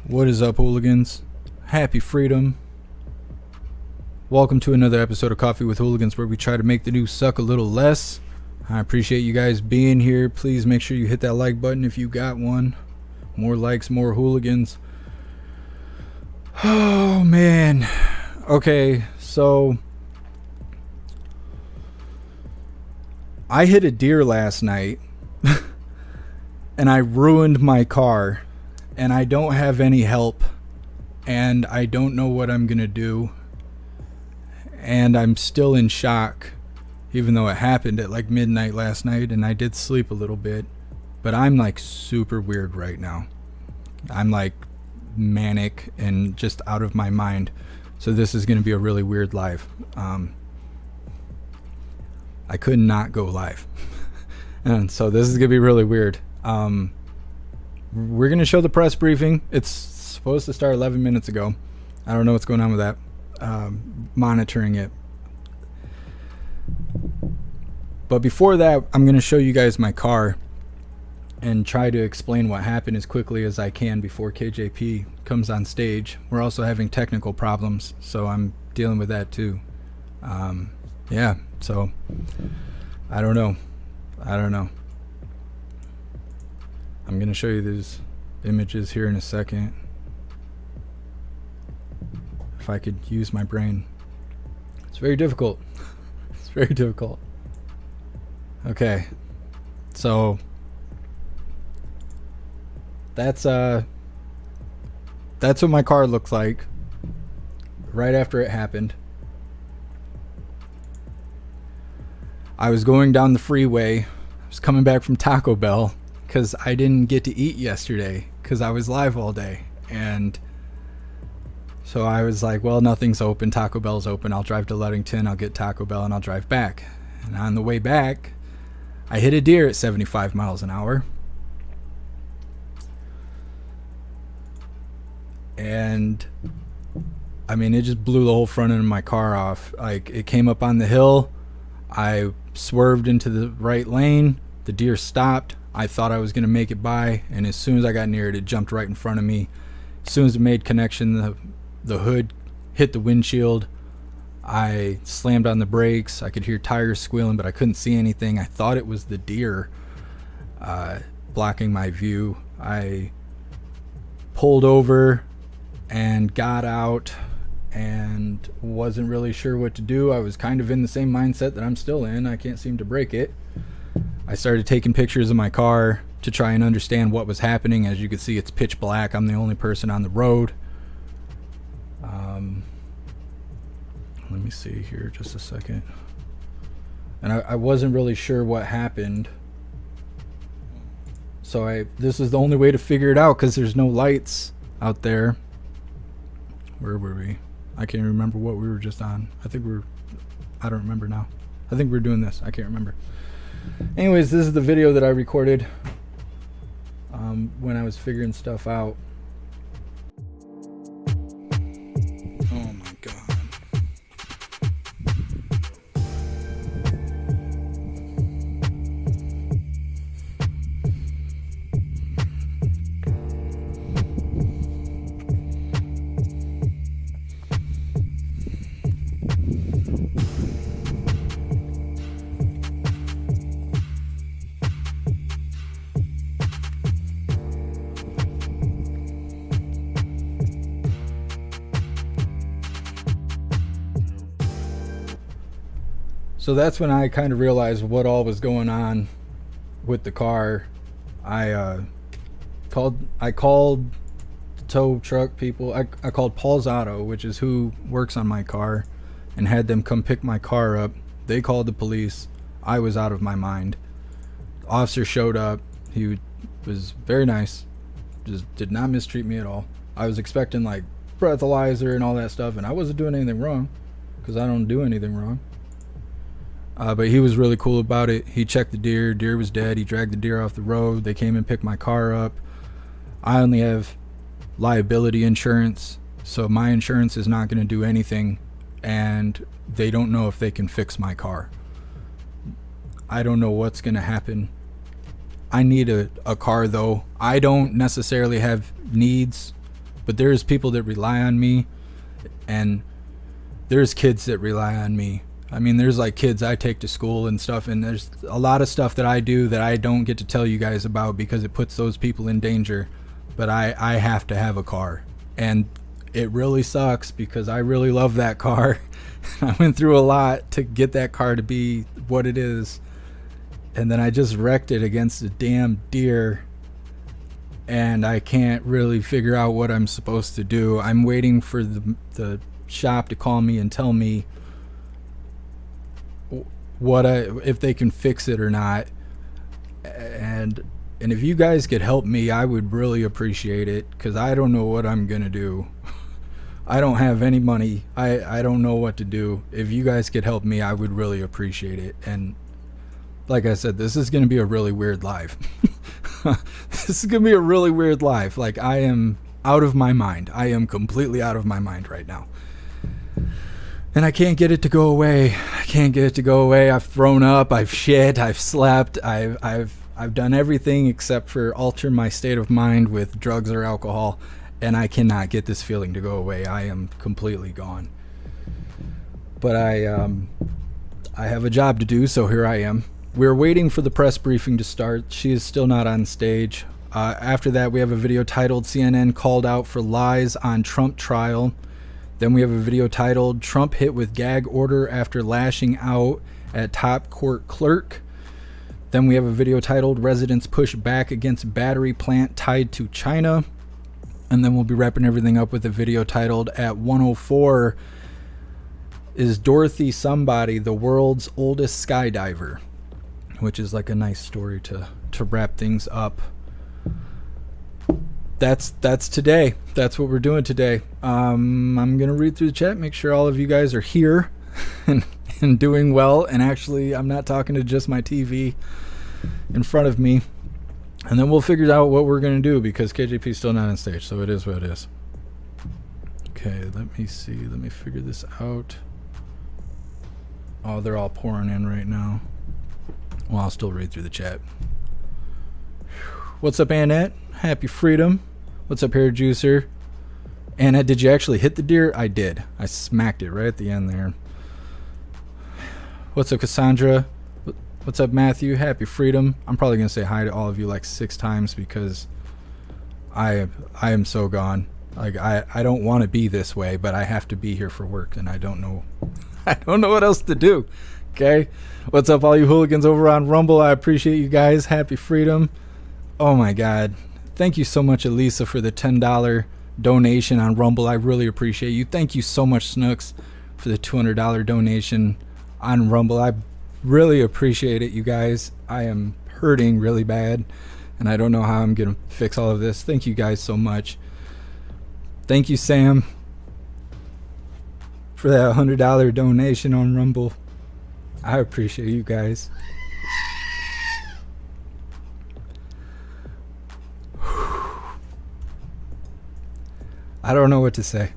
What is up, hooligans? Happy freedom. Welcome to another episode of Coffee with Hooligans, where we try to make the news suck a little less. I appreciate you guys being here. Please make sure you hit that like button if you got one. More likes, more hooligans. Oh, man. Okay, so I hit a deer last night and I ruined my car. And I don't have any help, and I don't know what I'm gonna do, and I'm still in shock, even though it happened at like midnight last night, and I did sleep a little bit, but I'm like super weird right now. I'm like manic and just out of my mind, so this is gonna be a really weird live. I could not go live, and so this is gonna be really weird. We're going to show the press briefing. It's supposed to start 11 minutes ago. I don't know what's going on with that. Monitoring it. But before that, I'm going to show you guys my car and try to explain what happened as quickly as I can before KJP comes on stage. We're also having technical problems, so I'm dealing with that too. Yeah, so I don't know. I'm going to show you these images here in a second. If I could use my brain. It's very difficult. It's very difficult. Okay. So that's what my car looks like right after it happened. I was going down the freeway. I was coming back from Taco Bell, because I didn't get to eat yesterday because I was live all day, and so I was like, well, nothing's open. Taco Bell's open. I'll drive to Ludington, I'll get Taco Bell, and I'll drive back. And on the way back, I hit a deer at 75 miles an hour, and I mean, it just blew the whole front end of my car off. Like, it came up on the hill, I swerved into the right lane, the deer stopped. I thought I was going to make it by, and as soon as I got near it, it jumped right in front of me. As soon as it made connection, the hood hit the windshield. I slammed on the brakes. I could hear tires squealing, but I couldn't see anything. I thought it was the deer blocking my view. I pulled over and got out and wasn't really sure what to do. I was kind of in the same mindset that I'm still in. I can't seem to break it. I started taking pictures of my car to try and understand what was happening. As you can see, it's pitch black. I'm the only person on the road. Let me see here just a second. And I wasn't really sure what happened. So this is the only way to figure it out, because there's no lights out there. Where were we? I can't remember what we were just on. I don't remember now. I think we're doing this. I can't remember. Anyways, this is the video that I recorded when I was figuring stuff out. Oh my god. So that's when I kind of realized what all was going on with the car. I called tow truck people. I called Paul's Auto, which is who works on my car, and had them come pick my car up. They called the police. I was out of my mind. The officer showed up. He was very nice. Just did not mistreat me at all. I was expecting like breathalyzer and all that stuff, and I wasn't doing anything wrong, because I don't do anything wrong. But he was really cool about it. He checked the deer. Deer was dead. He dragged the deer off the road. They came and picked my car up. I only have liability insurance, so my insurance is not going to do anything, and they don't know if they can fix my car. I don't know what's going to happen. I need a car though. I don't necessarily have needs But there's people that rely on me, and there's kids that rely on me. I mean, there's like kids I take to school and stuff, and there's a lot of stuff that I do that I don't get to tell you guys about because it puts those people in danger. But I have to have a car, and it really sucks because I really love that car. I went through a lot to get that car to be what it is, and then I just wrecked it against a damn deer, and I can't really figure out what I'm supposed to do. I'm waiting for the shop to call me and tell me if they can fix it or not. And if you guys could help me, I would really appreciate it, because I don't know what I'm gonna do. I don't have any money. I don't know what to do. If you guys could help me, I would really appreciate it. And like I said, this is gonna be a really weird live. This is gonna be a really weird live. Like, I am out of my mind. I am completely out of my mind right now. And I can't get it to go away. I can't get it to go away. I've thrown up. I've shit. I've slept. I've done everything except for alter my state of mind with drugs or alcohol, and I cannot get this feeling to go away. I am completely gone. But I have a job to do, so here I am. We're waiting for the press briefing to start. She is still not on stage. After that, we have a video titled CNN Called Out for Lies on Trump Trial. Then we have a video titled Trump Hit with Gag Order After Lashing Out at Top Court Clerk. Then we have a video titled Residents Push Back Against Battery Plant Tied to China. And then we'll be wrapping everything up with a video titled At 104 Is Dorothy Somebody the World's Oldest Skydiver? Which is like a nice story to wrap things up. That's today. That's what we're doing today. I'm gonna read through the chat, make sure all of you guys are here and doing well. And actually, I'm not talking to just my TV in front of me. And then we'll figure out what we're gonna do, because KJP's still not on stage, so it is what it is. Okay, let me see. Let me figure this out. Oh, they're all pouring in right now. Well, I'll still read through the chat. What's up, Annette? Happy freedom. What's up, Hair Juicer? Annette, did you actually hit the deer? I did. I smacked it right at the end there. What's up, Cassandra? What's up, Matthew? Happy freedom. I'm probably going to say hi to all of you like 6 times because I am so gone. Like, I don't want to be this way, but I have to be here for work, and I don't know what else to do. Okay? What's up, all you hooligans over on Rumble? I appreciate you guys. Happy freedom. Oh my God. Thank you so much, Elisa, for the $10 donation on Rumble. I really appreciate you. Thank you so much, Snooks, for the $200 donation on Rumble. I really appreciate it, you guys. I am hurting really bad, and I don't know how I'm going to fix all of this. Thank you guys so much. Thank you, Sam, for that $100 donation on Rumble. I appreciate you guys. I don't know what to say.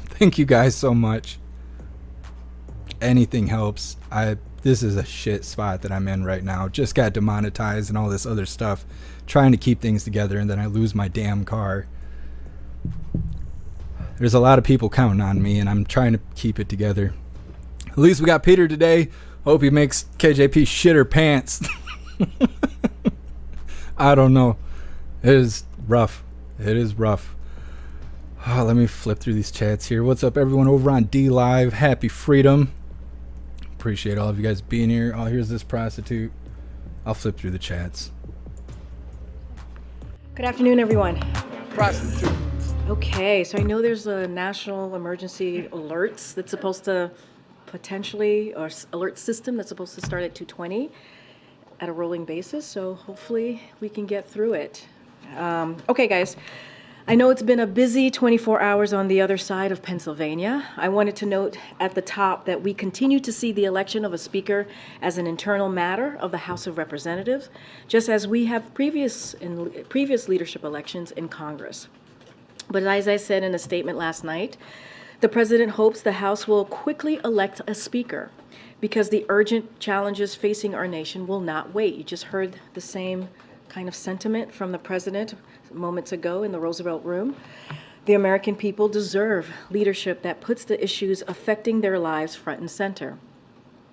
Thank you guys so much. Anything helps. This is a shit spot that I'm in right now. Just got demonetized and all this other stuff. Trying to keep things together, and then I lose my damn car. There's a lot of people counting on me, and I'm trying to keep it together. At least we got Peter today. Hope he makes KJP shit her pants. I don't know. It is rough. It is rough. Oh, let me flip through these chats here. What's up, everyone over on D Live? Happy freedom. Appreciate all of you guys being here. Oh, here's this prostitute. I'll flip through the chats. Good afternoon, everyone. Prostitute. Okay, so I know there's a national emergency alerts that's supposed to potentially, or alert system that's supposed to start at 2:20 at a rolling basis. So hopefully we can get through it. Okay, guys. I know it's been a busy 24 hours on the other side of Pennsylvania. I wanted to note at the top that we continue to see the election of a speaker as an internal matter of the House of Representatives, just as we have previous leadership elections in Congress. But as I said in a statement last night, the president hopes the House will quickly elect a speaker because the urgent challenges facing our nation will not wait. You just heard the same kind of sentiment from the president moments ago in the Roosevelt Room. The American people deserve leadership that puts the issues affecting their lives front and center,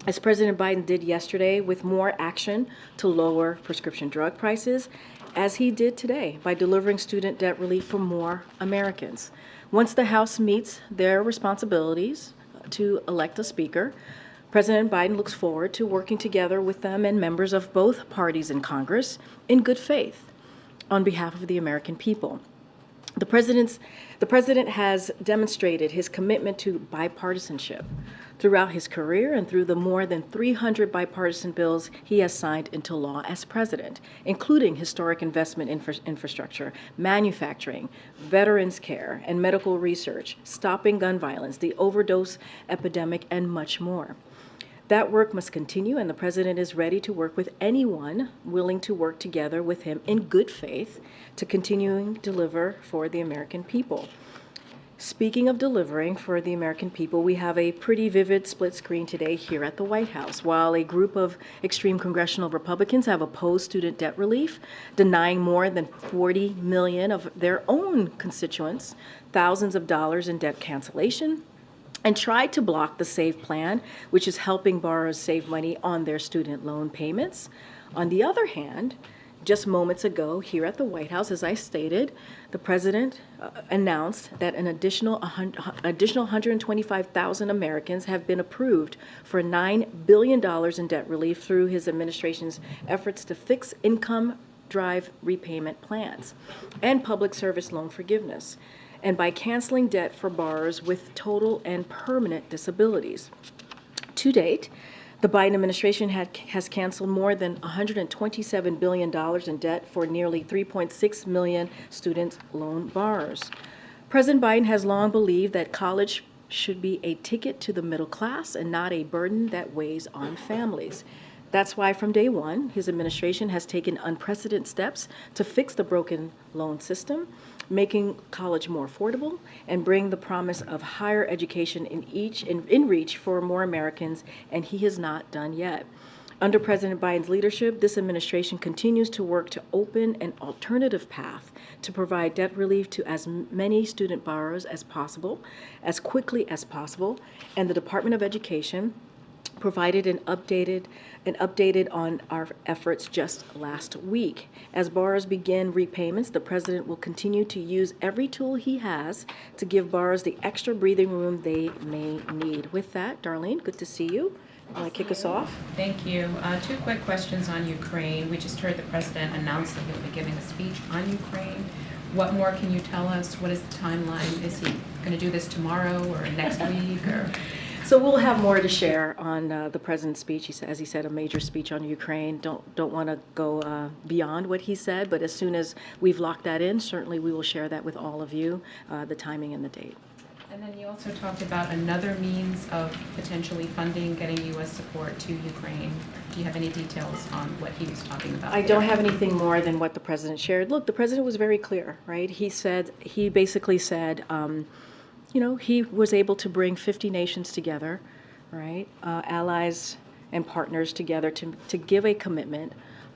as President Biden did yesterday with more action to lower prescription drug prices, as he did today by delivering student debt relief for more Americans. Once the House meets their responsibilities to elect a speaker, President Biden looks forward to working together with them and members of both parties in Congress in good faith on behalf of the American people. The president has demonstrated his commitment to bipartisanship throughout his career and through the more than 300 bipartisan bills he has signed into law as president, including historic investment infrastructure, manufacturing, veterans care, and medical research, stopping gun violence, the overdose epidemic, and much more. That work must continue, and the president is ready to work with anyone willing to work together with him in good faith to continuing to deliver for the American people. Speaking of delivering for the American people, we have a pretty vivid split screen today here at the White House. While a group of extreme congressional Republicans have opposed student debt relief, denying more than 40 million of their own constituents thousands of dollars in debt cancellation, and tried to block the SAVE plan, which is helping borrowers save money on their student loan payments. On the other hand, just moments ago here at the White House, as I stated, the president announced that an additional 125,000 Americans have been approved for $9 billion in debt relief through his administration's efforts to fix income drive repayment plans and public service loan forgiveness, and by canceling debt for borrowers with total and permanent disabilities. To date, the Biden administration has canceled more than $127 billion in debt for nearly 3.6 million student loan borrowers. President Biden has long believed that college should be a ticket to the middle class and not a burden that weighs on families. That's why from day one, his administration has taken unprecedented steps to fix the broken loan system, making college more affordable, and bring the promise of higher education in reach for more Americans, and he has not done yet. Under President Biden's leadership, this administration continues to work to open an alternative path to provide debt relief to as many student borrowers as possible, as quickly as possible, and the Department of Education provided an updated on our efforts just last week. As borrowers begin repayments, the president will continue to use every tool he has to give borrowers the extra breathing room they may need. With that, Darlene, good to see you. Want to kick us off? Thank you. Two quick questions on Ukraine. We just heard the president announce that he'll be giving a speech on Ukraine. What more can you tell us? What is the timeline? Is he going to do this tomorrow or next week? Or? So we'll have more to share on the president's speech. As he said, a major speech on Ukraine. Don't want to go beyond what he said, but as soon as we've locked that in, certainly we will share that with all of you, the timing and the date. And then you also talked about another means of potentially funding, getting U.S. support to Ukraine. Do you have any details on what he was talking about? I don't have anything more than what the president shared. Look, the president was very clear, right? He basically said, he was able to bring 50 nations together, right? Allies and partners together to give a commitment,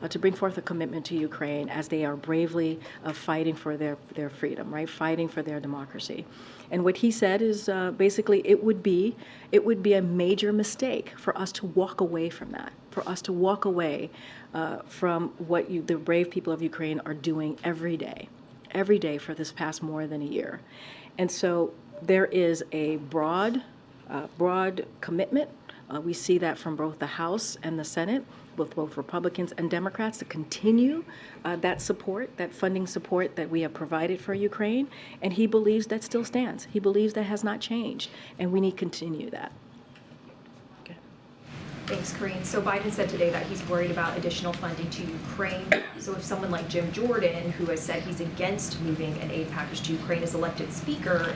to bring forth a commitment to Ukraine as they are bravely fighting for their freedom, right? Fighting for their democracy. And what he said is basically it would be a major mistake for us to walk away from that, for us to walk away from what the brave people of Ukraine are doing every day for this past more than a year. And so there is a broad commitment. We see that from both the House and the Senate, with both Republicans and Democrats, to continue that support, that funding support that we have provided for Ukraine. And he believes that still stands. He believes that has not changed, and we need to continue that. Okay. Thanks, Corinne. So Biden said today that he's worried about additional funding to Ukraine. So if someone like Jim Jordan, who has said he's against moving an aid package to Ukraine, is elected speaker,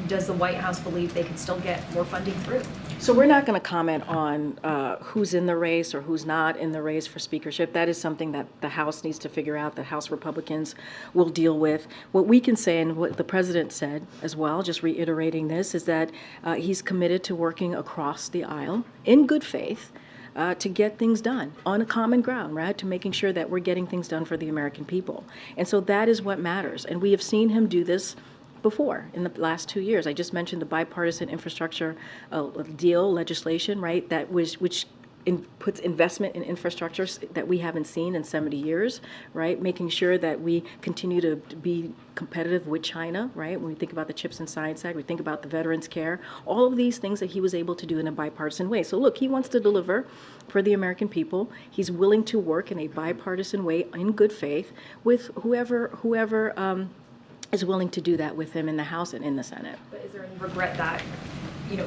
does the White House believe they can still get more funding through? So we're not going to comment on who's in the race or who's not in the race for speakership. That is something that the House needs to figure out, that House Republicans will deal with. What we can say, and what the president said as well, just reiterating this, is that he's committed to working across the aisle in good faith to get things done on a common ground, right? To making sure that we're getting things done for the American people. And so that is what matters. And we have seen him do this before in the last 2 years. I just mentioned the bipartisan infrastructure deal legislation, right? Which puts investment in infrastructure that we haven't seen in 70 years, right? Making sure that we continue to be competitive with China, right? When we think about the Chips and Science Act, we think about the Veterans Care, all of these things that he was able to do in a bipartisan way. So look, he wants to deliver for the American people. He's willing to work in a bipartisan way in good faith with whoever is willing to do that with him in the House and in the Senate. But is there any regret that,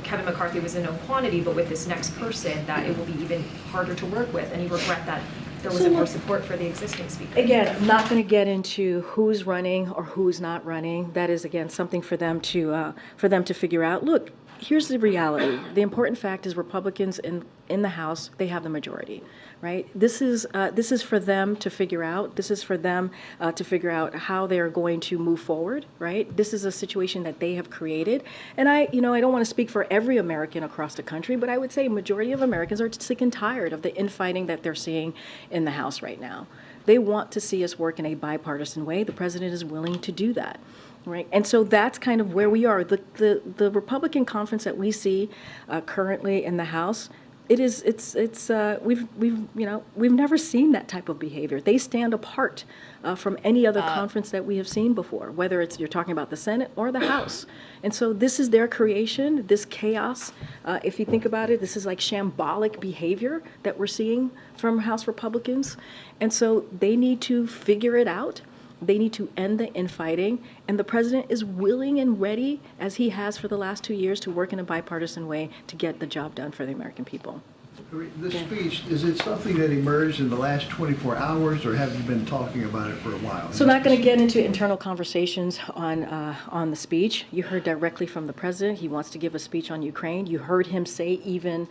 Kevin McCarthy was a known quantity, but with this next person, that it will be even harder to work with? Any regret that there wasn't more support for the existing speaker? Again, I'm not going to get into who's running or who's not running. That is, again, something for them to figure out. Look, here's the reality. The important fact is Republicans in the House, they have the majority, right? This is for them to figure out. This is for them to figure out how they're going to move forward, right? This is a situation that they have created. And I don't want to speak for every American across the country, but I would say a majority of Americans are sick and tired of the infighting that they're seeing in the House right now. They want to see us work in a bipartisan way. The president is willing to do that. Right, and so that's kind of where we are. The Republican conference that we see currently in the House, we've never seen that type of behavior. They stand apart from any other conference that we have seen before, whether you're talking about the Senate or the House. And so this is their creation, this chaos. If you think about it, this is like shambolic behavior that we're seeing from House Republicans, and so they need to figure it out. They need to end the infighting, and the president is willing and ready, as he has for the last 2 years, to work in a bipartisan way to get the job done for the American people. This speech, is it something that emerged in the last 24 hours, or have you been talking about it for a while? So not going to get into internal conversations on the speech. You heard directly from the president. He wants to give a speech on Ukraine. You heard him say even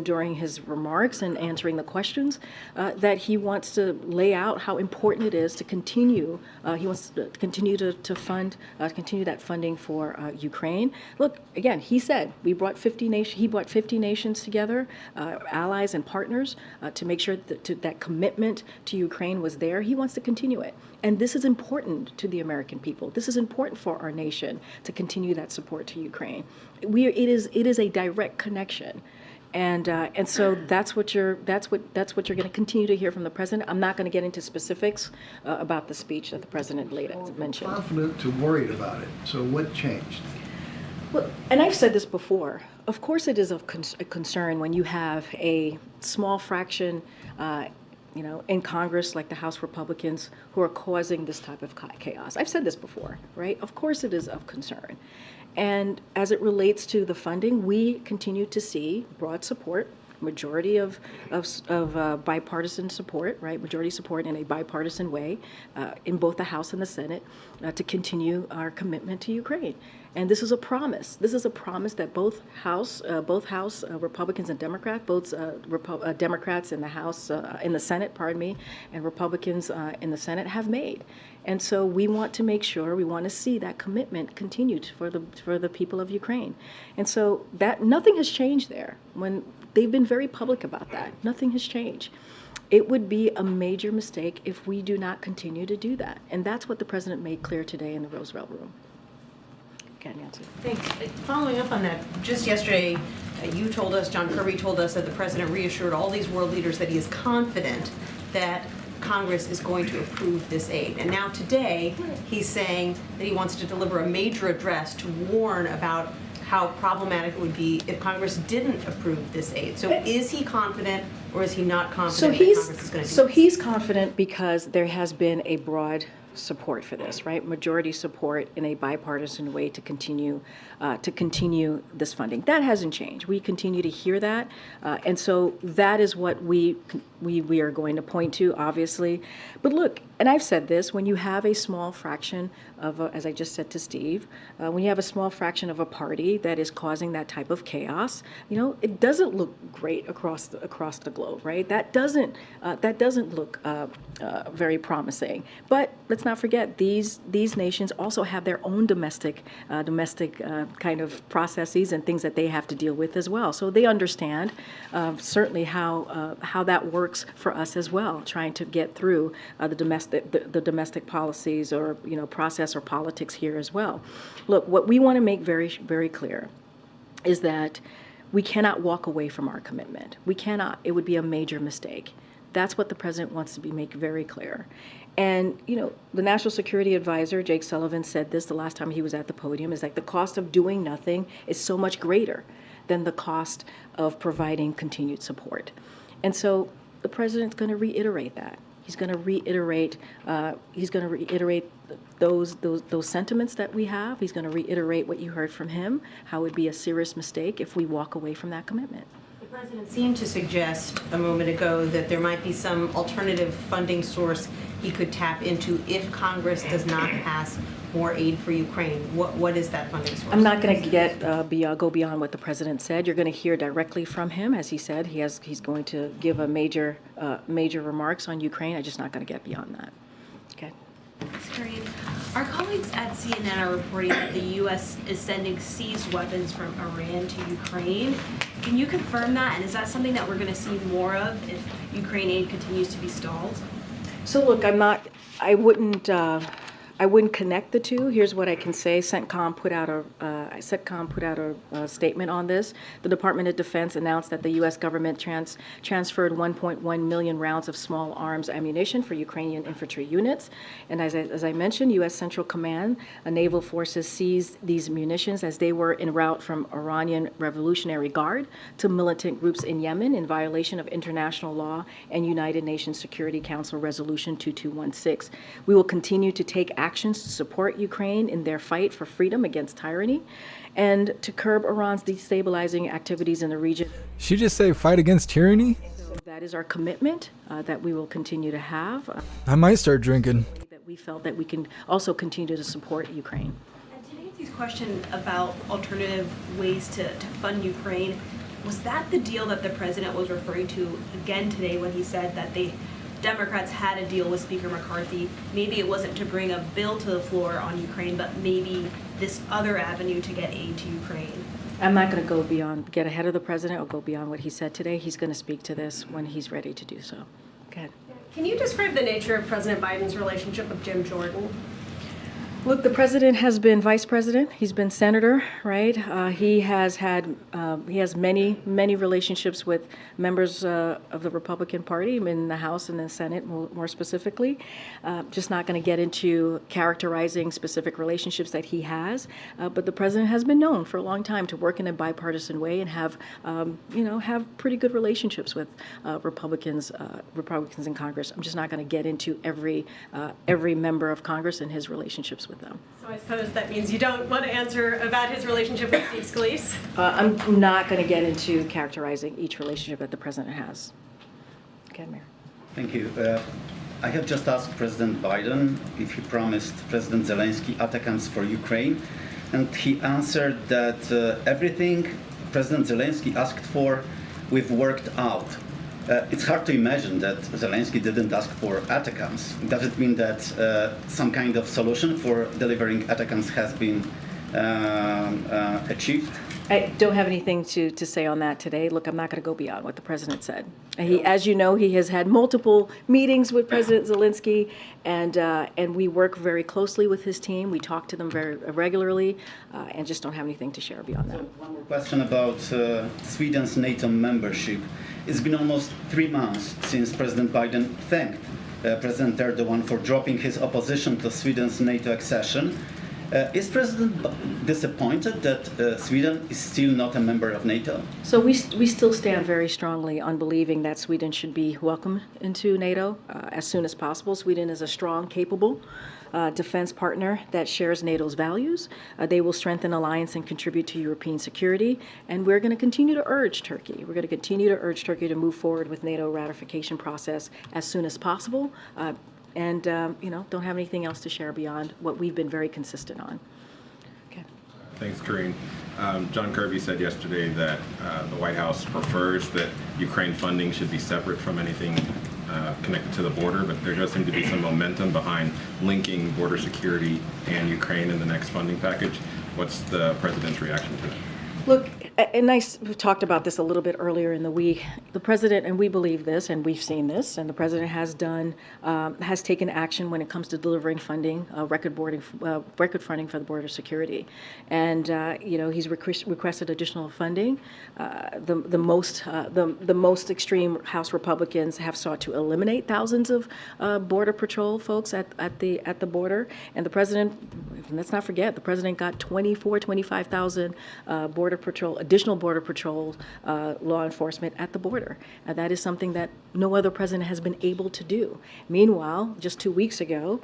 during his remarks and answering the questions that he wants to lay out how important it is to continue. He wants to continue to fund, continue that funding for Ukraine. Look, again, he said he brought 50 nations together, allies and partners, to make sure that commitment to Ukraine was there. He wants to continue it. And this is important to the American people. This is important for our nation to continue that support to Ukraine. It is a direct connection. And so that's what you're going to continue to hear from the president. I'm not going to get into specifics about the speech that the president mentioned. Confident to worried about it. So what changed? Well, and I've said this before. Of course, it is a concern when you have a small fraction, in Congress, like the House Republicans, who are causing this type of chaos. I've said this before, right? Of course, it is of concern. And as it relates to the funding, we continue to see broad support, majority of bipartisan support, right? Majority support in a bipartisan way in both the House and the Senate to continue our commitment to Ukraine. And this is a promise. This is a promise that both House Republicans and Democrats, Democrats in the House, in the Senate, and Republicans in the Senate have made. And so we want to make sure, we want to see that commitment continued for the people of Ukraine. And so that nothing has changed there. When they've been very public about that, nothing has changed. It would be a major mistake if we do not continue to do that. And that's what the president made clear today in the Roosevelt Room. Okay, Nancy. Thanks. Following up on that, just yesterday, you told us, John Kirby told us, that the president reassured all these world leaders that he is confident that Congress is going to approve this aid. And now today, he's saying that he wants to deliver a major address to warn about how problematic it would be if Congress didn't approve this aid. So is he confident, or is he not confident that Congress is going to do this? He's confident because there has been a broad support for this, right? Majority support in a bipartisan way to continue this funding. That hasn't changed. We continue to hear that, and so that is what we are going to point to, obviously. But look, and I've said this: when you have a small fraction of, as I just said to Steve, when you have a small fraction of a party that is causing that type of chaos, it doesn't look great across the globe, right? That doesn't look very promising. But let's not forget, these nations also have their own domestic kind of processes and things that they have to deal with as well. So they understand certainly how that works works for us as well, trying to get through the domestic policies or process or politics here as well. Look, what we want to make very, very clear is that we cannot walk away from our commitment. We cannot. It would be a major mistake. That's what the president wants to make very clear. And, the National Security Advisor, Jake Sullivan, said this the last time he was at the podium, is like the cost of doing nothing is so much greater than the cost of providing continued support. And so the president's going to reiterate that. He's going to reiterate those sentiments that we have. He's going to reiterate what you heard from him, how it would be a serious mistake if we walk away from that commitment. The president seemed to suggest a moment ago that there might be some alternative funding source he could tap into if Congress does not pass more aid for Ukraine. What is that funding source? I'm not going to go beyond what the president said. You're going to hear directly from him, as he said. He's going to give a major remarks on Ukraine. I'm just not going to get beyond that. Okay. Karine, our colleagues at CNN are reporting that the U.S. is sending seized weapons from Iran to Ukraine. Can you confirm that? And is that something that we're going to see more of if Ukraine aid continues to be stalled? So look, I wouldn't connect the two. Here's what I can say. CENTCOM put out a statement on this. The Department of Defense announced that the U.S. government transferred 1.1 million rounds of small arms ammunition for Ukrainian infantry units. And as I mentioned, U.S. Central Command, naval forces seized these munitions as they were en route from Iranian Revolutionary Guard to militant groups in Yemen in violation of international law and United Nations Security Council Resolution 2216. We will continue to take actions to support Ukraine in their fight for freedom against tyranny and to curb Iran's destabilizing activities in the region. She just say fight against tyranny? So that is our commitment that we will continue to have. I might start drinking. That we felt that we can also continue to support Ukraine. And to Nancy's question about alternative ways to fund Ukraine, was that the deal that the president was referring to again today when he said that the Democrats had a deal with Speaker McCarthy? Maybe it wasn't to bring a bill to the floor on Ukraine, but maybe this other avenue to get aid to Ukraine. I'm not going to get ahead of the president or go beyond what he said today. He's going to speak to this when he's ready to do so. Go ahead. Can you describe the nature of President Biden's relationship with Jim Jordan? Look, the president has been vice president. He's been senator, right? He has many relationships with members of the Republican Party in the House and the Senate, more specifically. Just not going to get into characterizing specific relationships that he has. But the president has been known for a long time to work in a bipartisan way and have pretty good relationships with Republicans in Congress. I'm just not going to get into every member of Congress and his relationships with them. So I suppose that means you don't want to answer about his relationship with Steve Scalise? I'm not going to get into characterizing each relationship that the president has. Okay, Mayor. Thank you. I have just asked President Biden if he promised President Zelensky ATACMS for Ukraine, and he answered that everything President Zelensky asked for, we've worked out. It's hard to imagine that Zelensky didn't ask for ATACMS. Does it mean that some kind of solution for delivering ATACMS has been achieved? I don't have anything to say on that today. Look, I'm not going to go beyond what the president said. As you know, he has had multiple meetings with President Zelensky, and we work very closely with his team. We talk to them very regularly, and just don't have anything to share beyond that. So one more question about Sweden's NATO membership. It's been almost 3 months since President Biden thanked President Erdogan for dropping his opposition to Sweden's NATO accession. Is President disappointed that Sweden is still not a member of NATO? So we still stand very strongly on believing that Sweden should be welcomed into NATO as soon as possible. Sweden is a strong, capable defense partner that shares NATO's values. They will strengthen alliance and contribute to European security. And we're going to continue to urge Turkey. We're going to continue to urge Turkey to move forward with NATO ratification process as soon as possible. And don't have anything else to share beyond what we've been very consistent on. Okay. Thanks, Karine. John Kirby said yesterday that the White House prefers that Ukraine funding should be separate from anything connected to the border, but there does seem to be some momentum behind linking border security and Ukraine in the next funding package. What's the president's reaction to that? Look, And we talked about this a little bit earlier in the week. The president, and we believe this, and we've seen this, and the president has taken action when it comes to delivering funding, record funding for the border security, and he's requested additional funding. The most extreme House Republicans have sought to eliminate thousands of border patrol folks at the border, and the president, let's not forget, the president got 25,000 additional border patrol law enforcement at the border. That is something that no other president has been able to do. Meanwhile, just 2 weeks ago,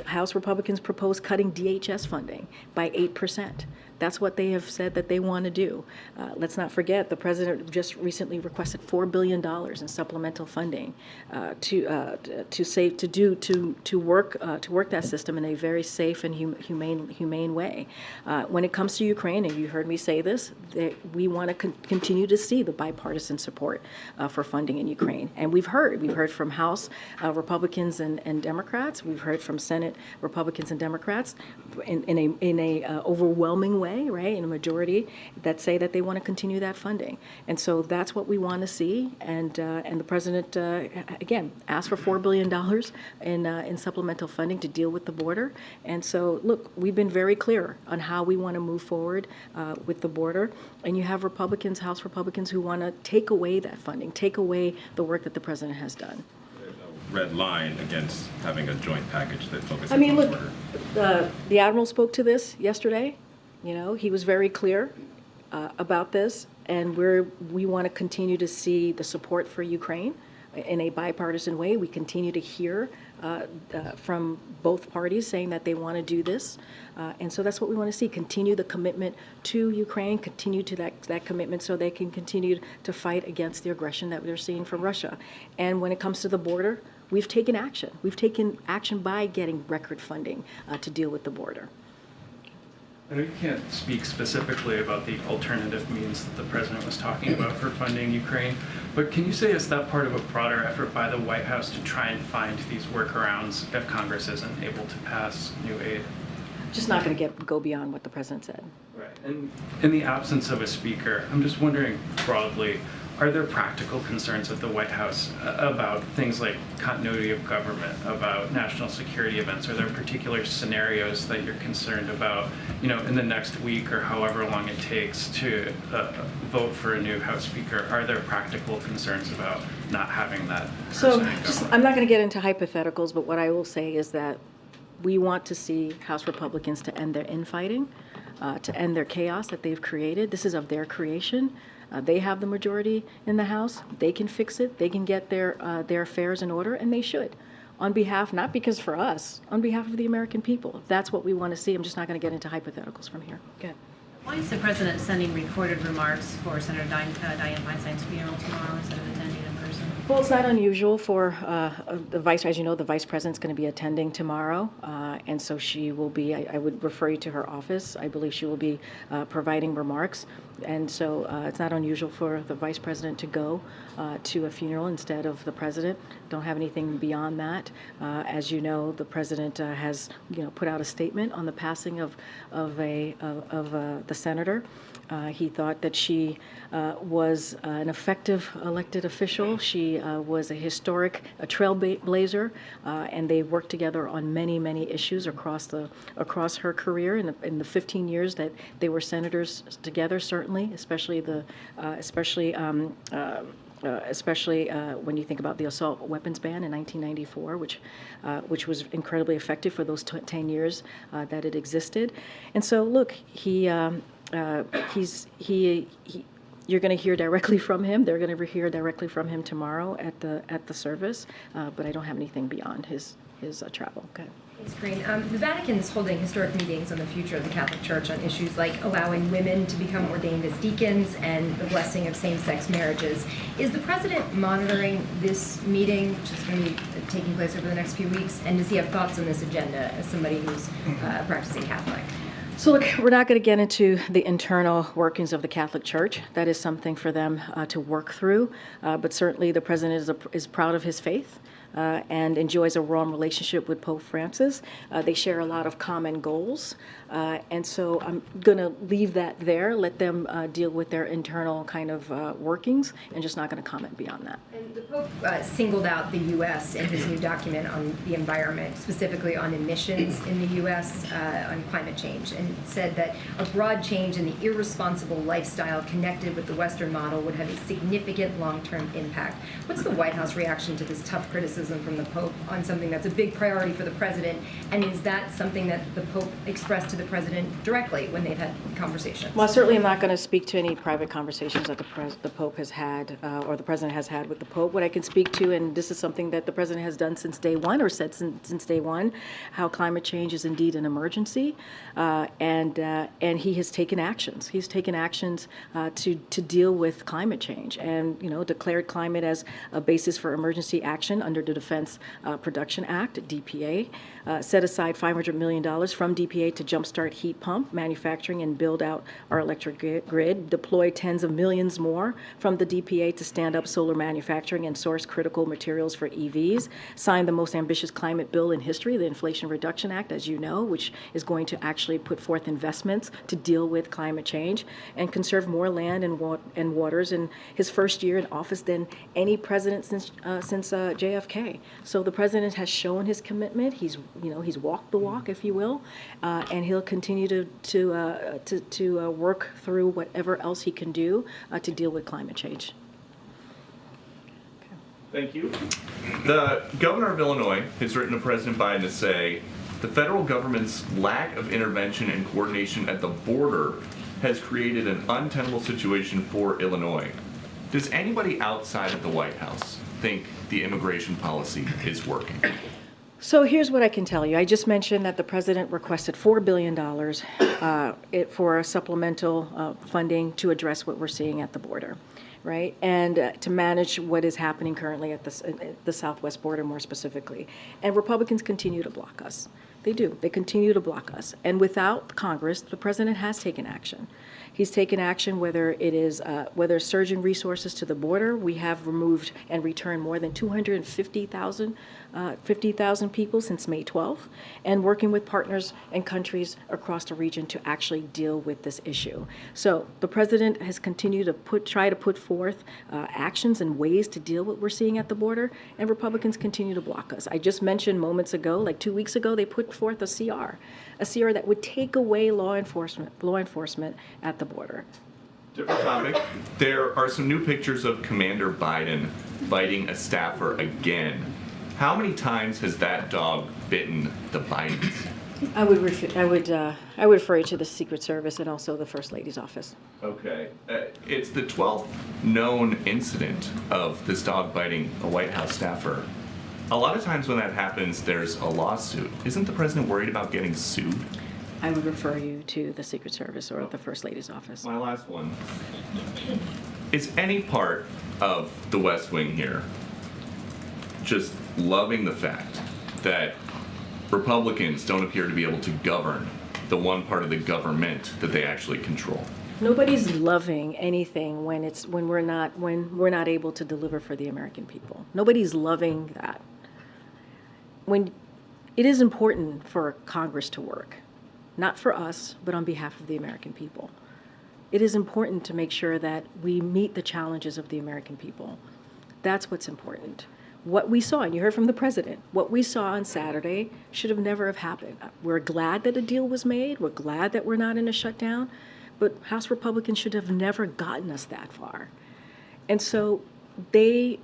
House Republicans proposed cutting DHS funding by 8%. That's what they have said that they want to do. Let's not forget, the president just recently requested $4 billion in supplemental funding to work that system in a very safe and humane way. When it comes to Ukraine, and you heard me say this, we want to continue to see the bipartisan support for funding in Ukraine. And we've heard from House Republicans and Democrats. We've heard from Senate Republicans and Democrats in a overwhelming way, right, in a majority that say that they want to continue that funding. And so that's what we want to see. And the president, again, asked for $4 billion in supplemental funding to deal with the border. And so, look, we've been very clear on how we want to move forward with the border. And you have Republicans, House Republicans, who want to take away that funding, take away the work that the president has done. Red line against having a joint package that focuses I mean, on look, border. the admiral spoke to this yesterday. He was very clear about this, and we want to continue to see the support for Ukraine in a bipartisan way. We continue to hear from both parties saying that they want to do this, and so that's what we want to see. Continue the commitment to Ukraine, continue to that commitment so they can continue to fight against the aggression that we're seeing from Russia. And when it comes to the border, we've taken action. We've taken action by getting record funding to deal with the border. I know you can't speak specifically about the alternative means that the president was talking about for funding Ukraine, but can you say is that part of a broader effort by the White House to try and find these workarounds if Congress isn't able to pass new aid? Just not going to go beyond what the president said. Right. And in the absence of a speaker, I'm just wondering broadly, are there practical concerns at the White House about things like continuity of government, about national security events? Are there particular scenarios that you're concerned about, in the next week or however long it takes to vote for a new House Speaker? Are there practical concerns about not having that person in government? I'm not going to get into hypotheticals, but what I will say is that we want to see House Republicans to end their infighting, to end their chaos that they've created. This is of their creation. They have the majority in the House. They can fix it. They can get their affairs in order, and they should. On behalf, not because for us, on behalf of the American people. That's what we want to see. I'm just not going to get into hypotheticals from here. Go ahead. Why is the president sending recorded remarks for Senator Dianne Feinstein's funeral tomorrow instead of attending in person? Well, it's not unusual for the vice, as you know, the vice president's going to be attending tomorrow, and so she will be, I would refer you to her office. I believe she will be providing remarks, and so it's not unusual for the vice president to go to a funeral instead of the president. Don't have anything beyond that. As you know, the president has, put out a statement on the passing of the senator. He thought that she was an effective elected official. She was a historic trailblazer, and they worked together on many, many issues across her career in the 15 years that they were senators together. Certainly, especially when you think about the assault weapons ban in 1994, which was incredibly effective for those 10 years that it existed. And so, look, you're going to hear directly from him. They're going to hear directly from him tomorrow at the service. But I don't have anything beyond his travel. Okay. Thanks, Corinne. The Vatican is holding historic meetings on the future of the Catholic Church on issues like allowing women to become ordained as deacons and the blessing of same-sex marriages. Is the president monitoring this meeting, which is going to be taking place over the next few weeks? And does he have thoughts on this agenda as somebody who's a practicing Catholic? So look, we're not going to get into the internal workings of the Catholic Church. That is something for them to work through. But certainly the president is proud of his faith. and enjoys a warm relationship with Pope Francis. They share a lot of common goals. And so I'm going to leave that there, let them deal with their internal kind of workings, and just not going to comment beyond that. And the Pope singled out the U.S. in his new document on the environment, specifically on emissions in the U.S. On climate change, and said that a broad change in the irresponsible lifestyle connected with the Western model would have a significant long-term impact. What's the White House reaction to this tough criticism from the Pope on something that's a big priority for the president? And is that something that the Pope expressed to the president directly when they've had conversations? Well, certainly I'm not going to speak to any private conversations that the Pope has had or the president has had with the Pope. What I can speak to, and this is something that the president has done since day one, or said since day one, how climate change is indeed an emergency, and he has taken actions. He's taken actions to deal with climate change, and declared climate as a basis for emergency action under the Defense Production Act, DPA. Set aside $500 million from DPA to jumpstart heat pump manufacturing and build out our electric grid. Deploy tens of millions more from the DPA to stand up solar manufacturing and source critical materials for EVs. Signed the most ambitious climate bill in history, the Inflation Reduction Act, as you know, which is going to actually put forth investments to deal with climate change and conserve more land and waters in his first year in office than any president since JFK. So the president has shown his commitment. He's walked the walk, if you will, and he'll continue to work through whatever else he can do to deal with climate change. Thank you. The governor of Illinois has written to President Biden to say the federal government's lack of intervention and coordination at the border has created an untenable situation for Illinois. Does anybody outside of the White House think the immigration policy is working? So here's what I can tell you. I just mentioned that the president requested $4 billion for supplemental funding to address what we're seeing at the border, right? And to manage what is happening currently at the southwest border more specifically. And Republicans continue to block us. They do. They continue to block us. And without Congress, the president has taken action. He's taken action, whether it is surging resources to the border. We have removed and returned more than 250,000 people since May 12th, and working with partners and countries across the region to actually deal with this issue. So the president has continued to try to put forth actions and ways to deal with what we're seeing at the border, and Republicans continue to block us. I just mentioned moments ago, like 2 weeks ago, they put forth a CR that would take away law enforcement at the border. Different topic. There are some new pictures of Commander Biden biting a staffer again. How many times has that dog bitten the Bidens? I would refer you to the Secret Service and also the First Lady's office. Okay. It's the 12th known incident of this dog biting a White House staffer. A lot of times when that happens, there's a lawsuit. Isn't the president worried about getting sued? I would refer you to the Secret Service or the First Lady's office. My last one. Is any part of the West Wing here just loving the fact that Republicans don't appear to be able to govern the one part of the government that they actually control? Nobody's loving anything when we're not able to deliver for the American people. Nobody's loving that. When it is important for Congress to work, not for us, but on behalf of the American people. It is important to make sure that we meet the challenges of the American people. That's what's important. What we saw, and you heard from the president, what we saw on Saturday should have never have happened. We're glad that a deal was made. We're glad that we're not in a shutdown, but House Republicans should have never gotten us that far. And so they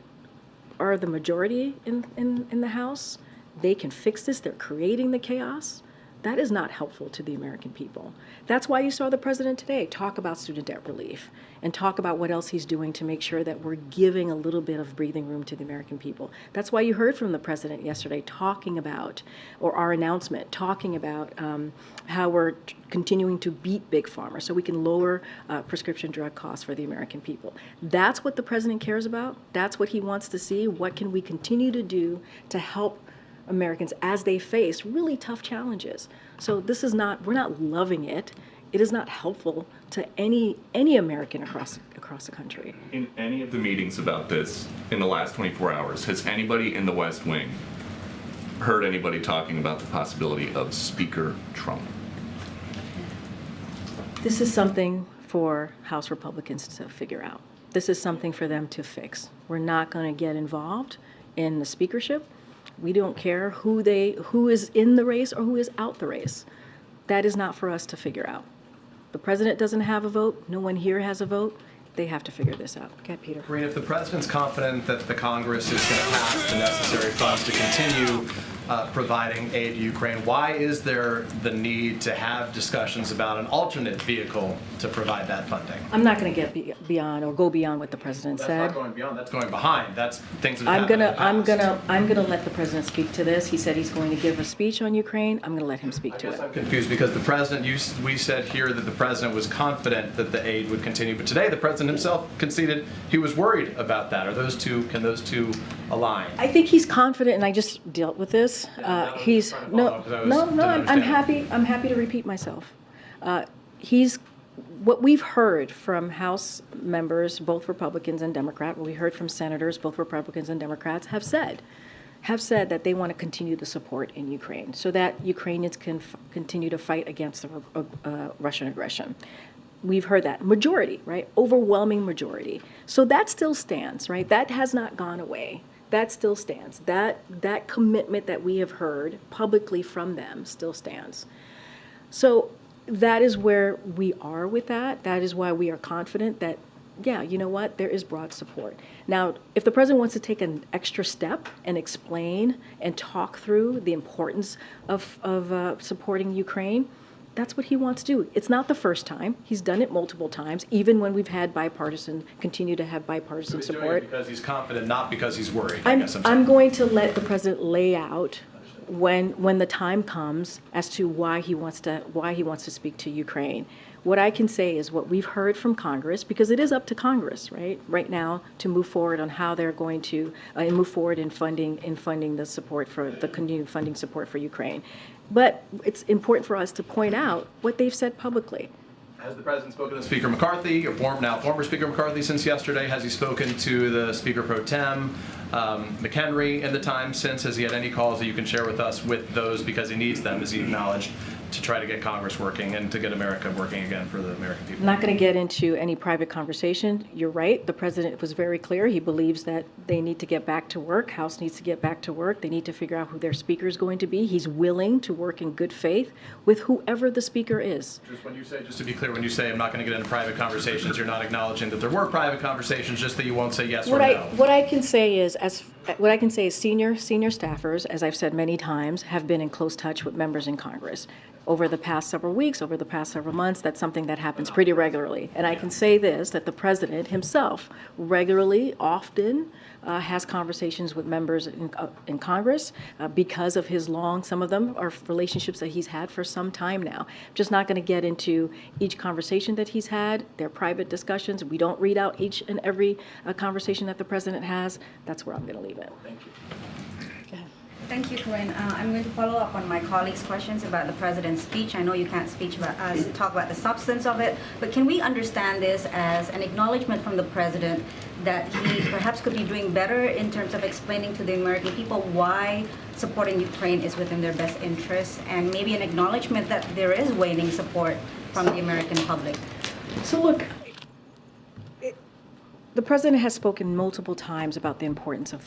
are the majority in the House. They can fix this. They're creating the chaos. That is not helpful to the American people. That's why you saw the president today talk about student debt relief and talk about what else he's doing to make sure that we're giving a little bit of breathing room to the American people. That's why you heard from the president yesterday talking about, or our announcement, talking about how we're continuing to beat Big Pharma so we can lower prescription drug costs for the American people. That's what the president cares about. That's what he wants to see. What can we continue to do to help Americans as they face really tough challenges? So this is not, we're not loving it. It is not helpful to any American across the country. In any of the meetings about this in the last 24 hours, has anybody in the West Wing heard anybody talking about the possibility of Speaker Trump? This is something for House Republicans to figure out. This is something for them to fix. We're not going to get involved in the speakership. We don't care who is in the race or who is out the race. That is not for us to figure out. The president doesn't have a vote. No one here has a vote. They have to figure this out. Okay, Peter. Karine, if the president's confident that the Congress is going to pass the necessary funds to continue providing aid to Ukraine, why is there the need to have discussions about an alternate vehicle to provide that funding? I'm not going to get beyond or go beyond what the president That's said. not going beyond. That's going behind. That's things that have I'm happened in the past. I'm gonna let the president speak to this. He said he's going to give a speech on Ukraine. I'm gonna let him speak to it. I'm confused because the president, we said here that the president was confident that the aid would continue, but today the president himself conceded he was worried about that. Can those two align? I think he's confident, and I just dealt with this. He's no. I'm happy to repeat myself. What we've heard from House members, both Republicans and Democrat, what we heard from senators, both Republicans and Democrats, have said that they want to continue the support in Ukraine so that Ukrainians can continue to fight against the Russian aggression. We've heard that majority, right? Overwhelming majority. So that still stands, right? That has not gone away. That still stands. That commitment that we have heard publicly from them still stands. So that is where we are with that. That is why we are confident that, yeah, you know what, there is broad support. Now, if the president wants to take an extra step and explain and talk through the importance of supporting Ukraine, that's what he wants to do. It's not the first time. He's done it multiple times, even when we've had continue to have bipartisan So he's support. doing it because he's confident, not because he's worried. I'm going to let the president lay out when the time comes as to why he wants to speak to Ukraine. What I can say is what we've heard from Congress, because it is up to Congress, right now, to move forward on how they're going to move forward in funding the support for the continued funding support for Ukraine. But it's important for us to point out what they've said publicly. Has the president spoken to Speaker McCarthy, or now former Speaker McCarthy, since yesterday? Has he spoken to the Speaker Pro Tem, McHenry, in the time since? Has he had any calls that you can share with us with those, because he needs them, as he acknowledged, to try to get Congress working and to get America working again for the American people? I'm not going to get into any private conversation. You're right. The president was very clear. He believes that they need to get back to work. House needs to get back to work. They need to figure out who their speaker is going to be. He's willing to work in good faith with whoever the speaker is. Just to be clear, when you say I'm not going to get into private conversations, you're not acknowledging that there were private conversations, just that you won't say yes or no. What I can say is senior staffers, as I've said many times, have been in close touch with members in Congress. Over the past several weeks, over the past several months, that's something that happens pretty regularly. And I can say this, that the president himself regularly, often, has conversations with members in Congress because of his some of them are relationships that he's had for some time now. I'm just not going to get into each conversation that he's had. They're private discussions. We don't read out each and every conversation that the president has. That's where I'm going to leave it. Thank you. Thank you, Corinne. I'm going to follow up on my colleagues' questions about the president's speech. I know you can't talk about the substance of it, but can we understand this as an acknowledgement from the president that he perhaps could be doing better in terms of explaining to the American people why supporting Ukraine is within their best interests, and maybe an acknowledgement that there is waning support from the American public? So look, the president has spoken multiple times about the importance of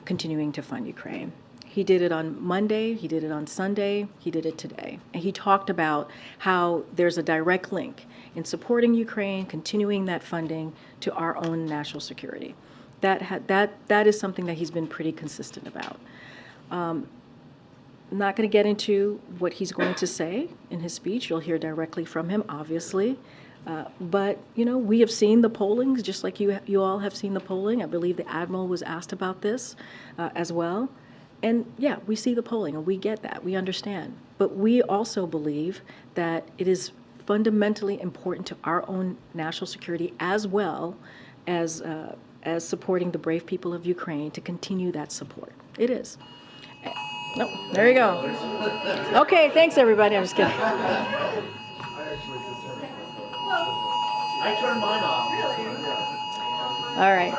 continuing to fund Ukraine. He did it on Monday, he did it on Sunday, he did it today. And he talked about how there's a direct link in supporting Ukraine, continuing that funding, to our own national security. That is something that he's been pretty consistent about. I'm not going to get into what he's going to say in his speech. You'll hear directly from him, obviously. But, we have seen the polling, just like you all have seen the polling. I believe the Admiral was asked about this as well. And yeah, we see the polling and we get that, we understand. But we also believe that it is fundamentally important to our own national security, as well as supporting the brave people of Ukraine, to continue that support. It is. No, there you go. Okay, thanks everybody, I'm just kidding. I turned mine off. All right.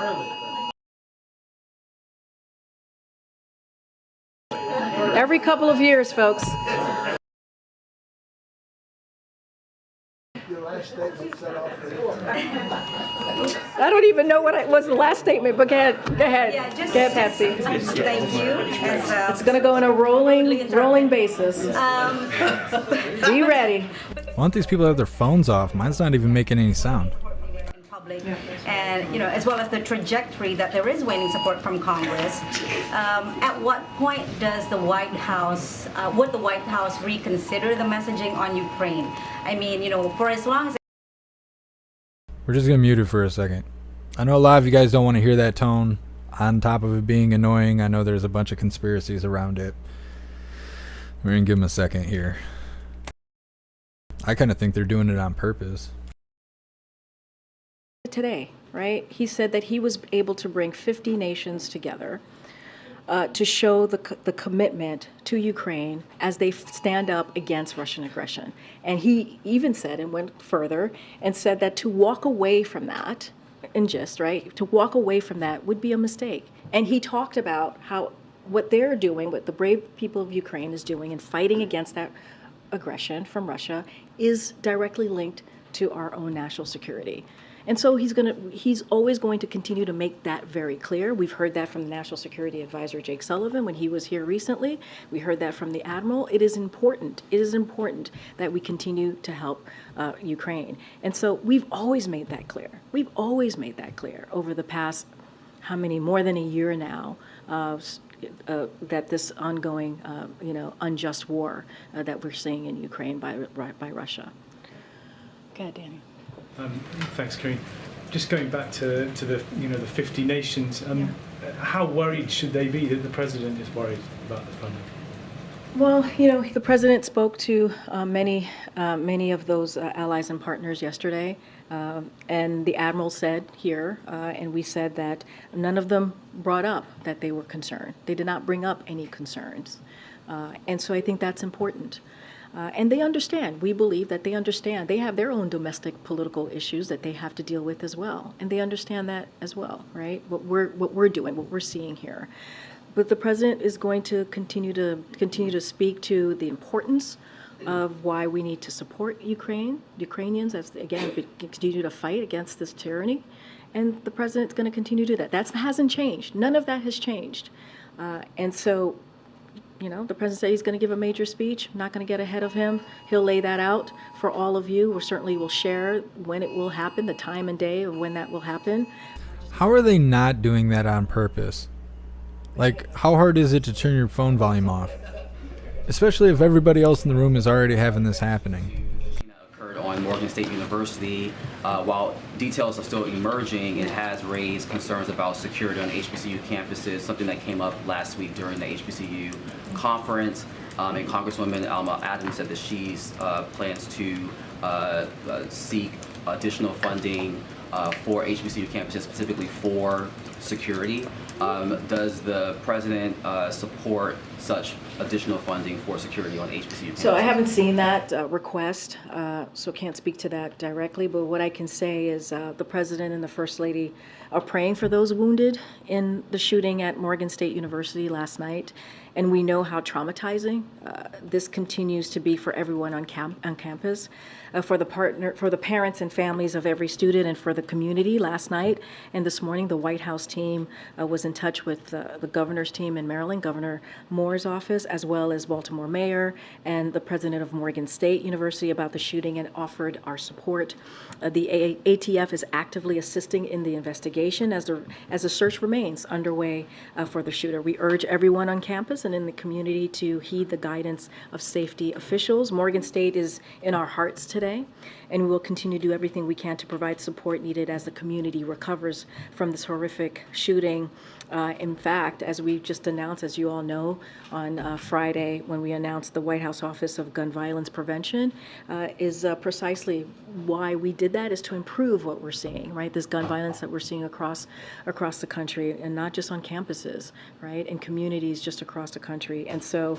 Every couple of years, folks. Your last statement set off for I don't even know what was the last statement, but go ahead. Go ahead. Yeah, Go ahead, Patsy. Thank you. It's going to go on a rolling basis. Be ready. Why don't these people have their phones off? Mine's not even making any sound. Public, and as well as the trajectory that there is waning support from Congress. At what point does the White House, would the White House reconsider the messaging on Ukraine? I mean, for as long as We're just going to mute it for a second. I know a lot of you guys don't want to hear that tone. On top of it being annoying, I know there's a bunch of conspiracies around it. We're going to give them a second here. I kind of think they're doing it on purpose. Today, right? He said that he was able to bring 50 nations together to show the commitment to Ukraine as they stand up against Russian aggression. And he even said and went further and said that to walk away from that, to walk away from that would be a mistake. And he talked about how what they're doing, what the brave people of Ukraine is doing in fighting against that aggression from Russia is directly linked to our own national security. And so he's always going to continue to make that very clear. We've heard that from the National Security Advisor, Jake Sullivan, when he was here recently. We heard that from the Admiral. It is important that we continue to help Ukraine. And so we've always made that clear. We've always made that clear over the past, more than a year now, that this ongoing, unjust war that we're seeing in Ukraine by Russia. Go ahead, Danny. Thanks, Karine. Just going back to the the 50 nations, how worried should they be that the president is worried about the funding? Well, the president spoke to many of those allies and partners yesterday, and the Admiral said here, and we said that none of them brought up that they were concerned. They did not bring up any concerns, and so I think that's important. And they understand. We believe that they understand. They have their own domestic political issues that they have to deal with as well, and they understand that as well, right? What we're doing, what we're seeing here. But the president is going to continue to speak to the importance of why we need to support Ukrainians as again continue to fight against this tyranny, and the president's going to continue to do that. That hasn't changed. None of that has changed, and so. The president said he's going to give a major speech. I'm not going to get ahead of him. He'll lay that out for all of you. We certainly will share when it will happen, the time and day of when that will happen. How are they not doing that on purpose? Like, how hard is it to turn your phone volume off? Especially if everybody else in the room is already having this happening. Occurred on Morgan State University. While details are still emerging, it has raised concerns about security on HBCU campuses, something that came up last week during the HBCU conference. And Congresswoman Alma Adams said that she plans to seek additional funding for HBCU campuses, specifically for security. Does the president support such additional funding for security on HBCU campuses? So I haven't seen that request, so can't speak to that directly. But what I can say is the president and the first lady are praying for those wounded in the shooting at Morgan State University last night. And we know how traumatizing this continues to be for everyone on campus, for the parents and families of every student, and for the community. Last night and this morning, the White House team was in touch with the governor's team in Maryland, Governor Moore's office, as well as Baltimore Mayor and the president of Morgan State University about the shooting, and offered our support. The ATF is actively assisting in the investigation as the search remains underway for the shooter. We urge everyone on campus and in the community to heed the guidance of safety officials. Morgan State is in our hearts today, and we will continue to do everything we can to provide support needed as the community recovers from this horrific shooting In fact, as we just announced, as you all know, on Friday, when we announced the White House Office of Gun Violence Prevention, is precisely why we did that, is to improve what we're seeing, right? This gun violence that we're seeing across the country, and not just on campuses, right? In communities just across the country. And so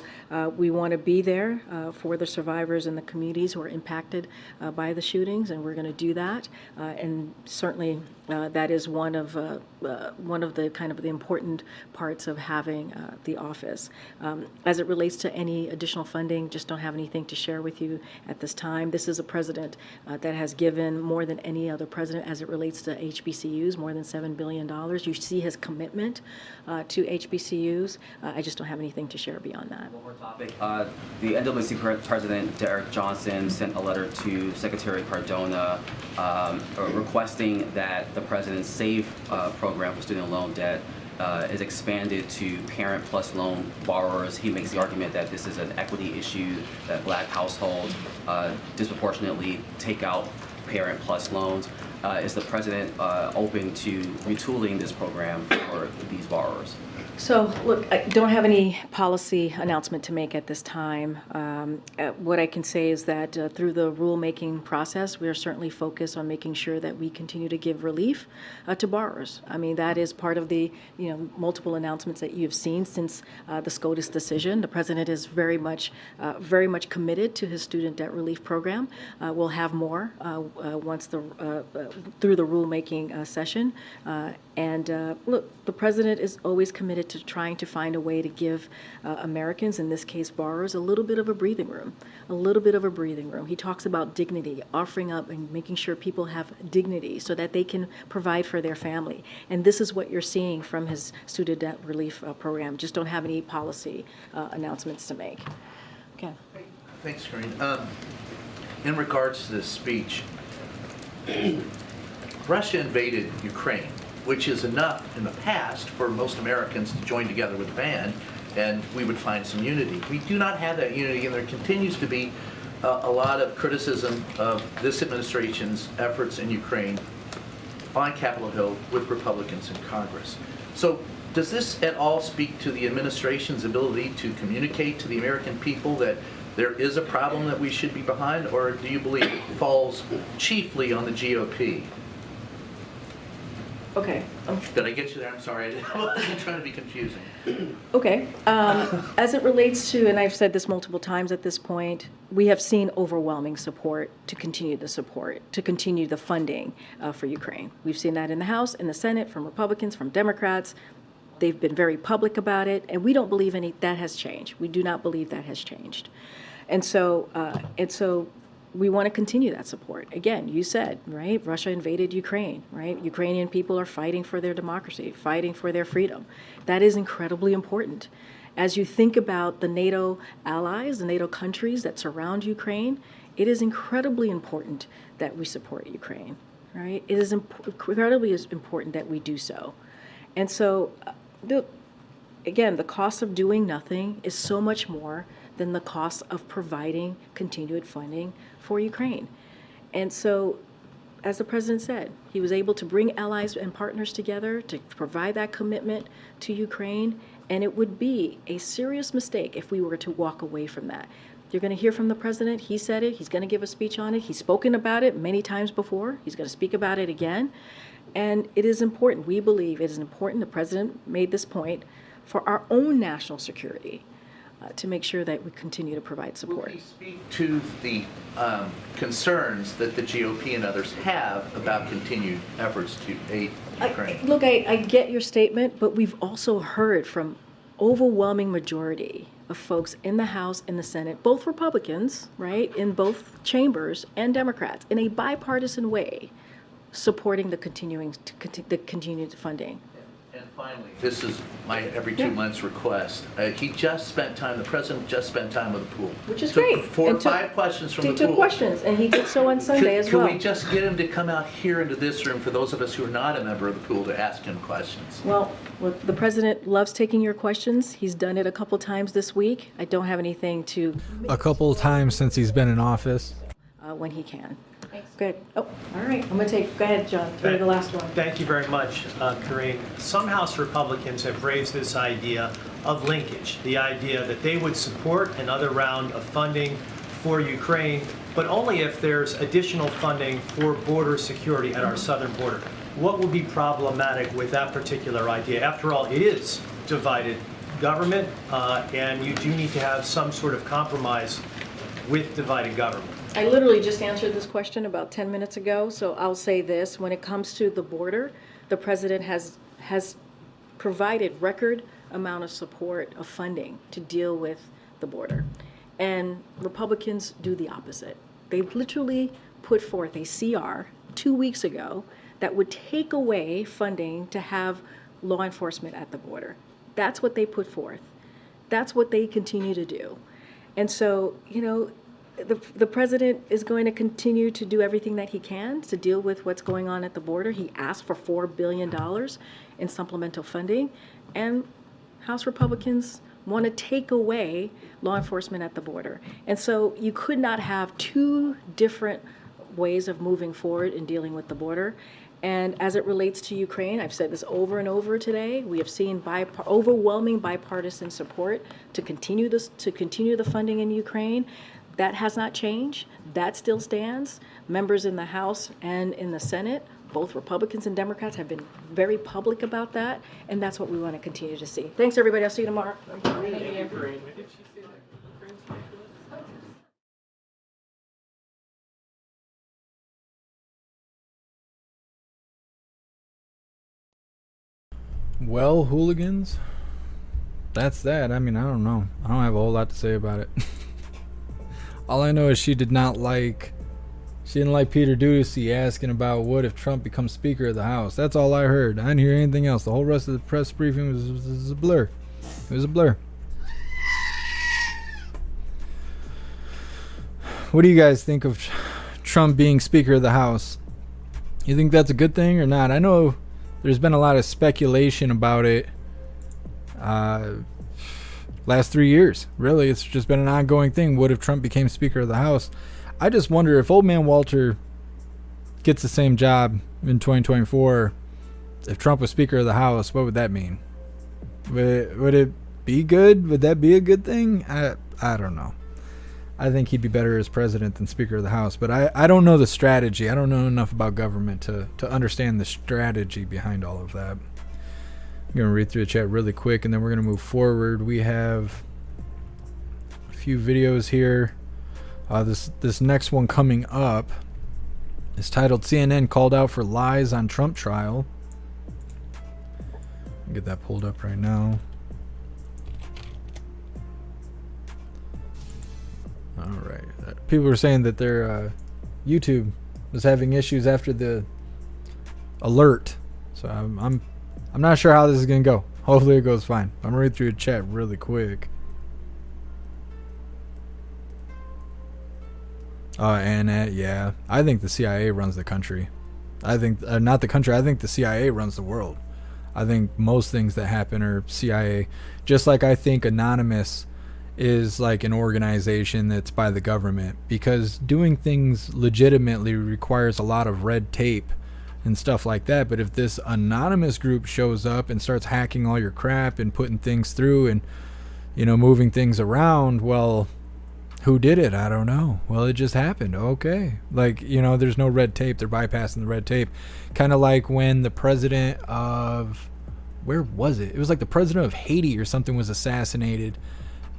we want to be there for the survivors and the communities who are impacted by the shootings, and we're going to do that. And certainly that is one of the kind of the important parts of having the office. As it relates to any additional funding, just don't have anything to share with you at this time. This is a president that has given more than any other president as it relates to HBCUs, more than $7 billion. You see his commitment to HBCUs. I just don't have anything to share beyond that. One more topic. The NAACP President Derek Johnson sent a letter to Secretary Cardona requesting that the President's SAVE program for student loan debt is expanded to parent plus loan borrowers. He makes the argument that this is an equity issue, that Black households disproportionately take out parent plus loans. Is the President open to retooling this program for these borrowers? So, look, I don't have any policy announcement to make at this time. What I can say is that through the rulemaking process, we are certainly focused on making sure that we continue to give relief to borrowers. I mean, that is part of the multiple announcements that you've seen since the SCOTUS decision. The President is very much committed to his student debt relief program. We'll have more once through the rulemaking session. Look, the President is always committed to trying to find a way to give Americans, in this case borrowers, a little bit of a breathing room, He talks about dignity, offering up and making sure people have dignity so that they can provide for their family. And this is what you're seeing from his student debt relief program. Just don't have any policy announcements to make. Okay. Thanks, Corinne. In regards to this speech, Russia invaded Ukraine, which is enough in the past for most Americans to join together with the band, and we would find some unity. We do not have that unity, and there continues to be a lot of criticism of this administration's efforts in Ukraine on Capitol Hill with Republicans in Congress. So does this at all speak to the administration's ability to communicate to the American people that there is a problem that we should be behind, or do you believe it falls chiefly on the GOP? Okay. Did I get you there? I'm sorry. I wasn't trying to be confusing. Okay. As it relates to, and I've said this multiple times at this point, we have seen overwhelming support to continue the funding for Ukraine. We've seen that in the House, in the Senate, from Republicans, from Democrats. They've been very public about it, and we don't believe that has changed. We do not believe that has changed. And so we want to continue that support. Again, you said, right, Russia invaded Ukraine, right? Ukrainian people are fighting for their democracy, fighting for their freedom. That is incredibly important. As you think about the NATO allies, the NATO countries that surround Ukraine, it is incredibly important that we support Ukraine, right? It is incredibly important that we do so. And so, again, the cost of doing nothing is so much more than the cost of providing continued funding for Ukraine. And so, as the President said, he was able to bring allies and partners together to provide that commitment to Ukraine, and it would be a serious mistake if we were to walk away from that. You're going to hear from the President. He said it. He's going to give a speech on it. He's spoken about it many times before. He's going to speak about it again. And it is important. We believe it is important. The President made this point for our own national security, to make sure that we continue to provide support. Will you speak to the concerns that the GOP and others have about continued efforts to aid Ukraine? Look, I get your statement, but we've also heard from overwhelming majority of folks in the House and the Senate, both Republicans, right, in both chambers, and Democrats, in a bipartisan way, supporting the continued funding. And finally, this is my every 2 months request. The President just spent time with the pool. Which is Took great. 4 or 5 questions from the pool. He took questions, and he did so on Sunday as well. Can we just get him to come out here into this room for those of us who are not a member of the pool to ask him questions? Well, the President loves taking your questions. He's done it a couple times this week. I don't have anything to... A couple times since he's been in office. When he can. Thanks. Good. Oh, all right. I'm going to go ahead, John. You're the last one. Thank you very much, Corinne. Some House Republicans have raised this idea of linkage, the idea that they would support another round of funding for Ukraine, but only if there's additional funding for border security at our southern border. What would be problematic with that particular idea? After all, it is divided government, and you do need to have some sort of compromise with divided government. I literally just answered this question about 10 minutes ago, so I'll say this. When it comes to the border, the president has provided record amount of support of funding to deal with the border. And Republicans do the opposite. They literally put forth a CR 2 weeks ago that would take away funding to have law enforcement at the border. That's what they put forth. That's what they continue to do. And so, you know, the president is going to continue to do everything that he can to deal with what's going on at the border. He asked for $4 billion in supplemental funding, and House Republicans want to take away law enforcement at the border. And so you could not have two different ways of moving forward in dealing with the border. And as it relates to Ukraine, I've said this over and over today, we have seen overwhelming bipartisan support to continue the funding in Ukraine. That has not changed. That still stands. Members in the House and in the Senate, both Republicans and Democrats, have been very public about that, and that's what we want to continue to see. Thanks, everybody. I'll see you tomorrow. Well, hooligans, that's that. I mean, I don't know. I don't have a whole lot to say about it. All I know is she didn't like Peter Ducey asking about what if Trump becomes Speaker of the House. That's all I heard. I didn't hear anything else. The whole rest of the press briefing was a blur. It was a blur. What do you guys think of Trump being Speaker of the House? You think that's a good thing or not? I know there's been a lot of speculation about it last 3 years. Really, it's just been an ongoing thing. What if Trump became Speaker of the House? I just wonder if old man Walter gets the same job in 2024, if Trump was Speaker of the House, what would that mean? Would it be good? Would that be a good thing? I don't know. I think he'd be better as president than Speaker of the House, but I don't know the strategy. I don't know enough about government to understand the strategy behind all of that. I'm going to read through the chat really quick, and then we're going to move forward. We have a few videos here. This next one coming up is titled CNN Called Out for Lies on Trump Trial. I'll get that pulled up right now. All right. People were saying that their YouTube was having issues after the alert. So I'm not sure how this is going to go. Hopefully it goes fine. I'm going to read through the chat really quick. Yeah, I think the CIA runs the country. I think, not the country, I think the CIA runs the world. I think most things that happen are CIA. Just like I think Anonymous is like an organization that's by the government. Because doing things legitimately requires a lot of red tape and stuff like that. But if this Anonymous group shows up and starts hacking all your crap and putting things through and, you know, moving things around, well, who did it? I don't know. Well, it just happened. Okay. Like, you know, there's no red tape. They're bypassing the red tape. Kind of like when the president of, where was it? It was like the president of Haiti or something was assassinated.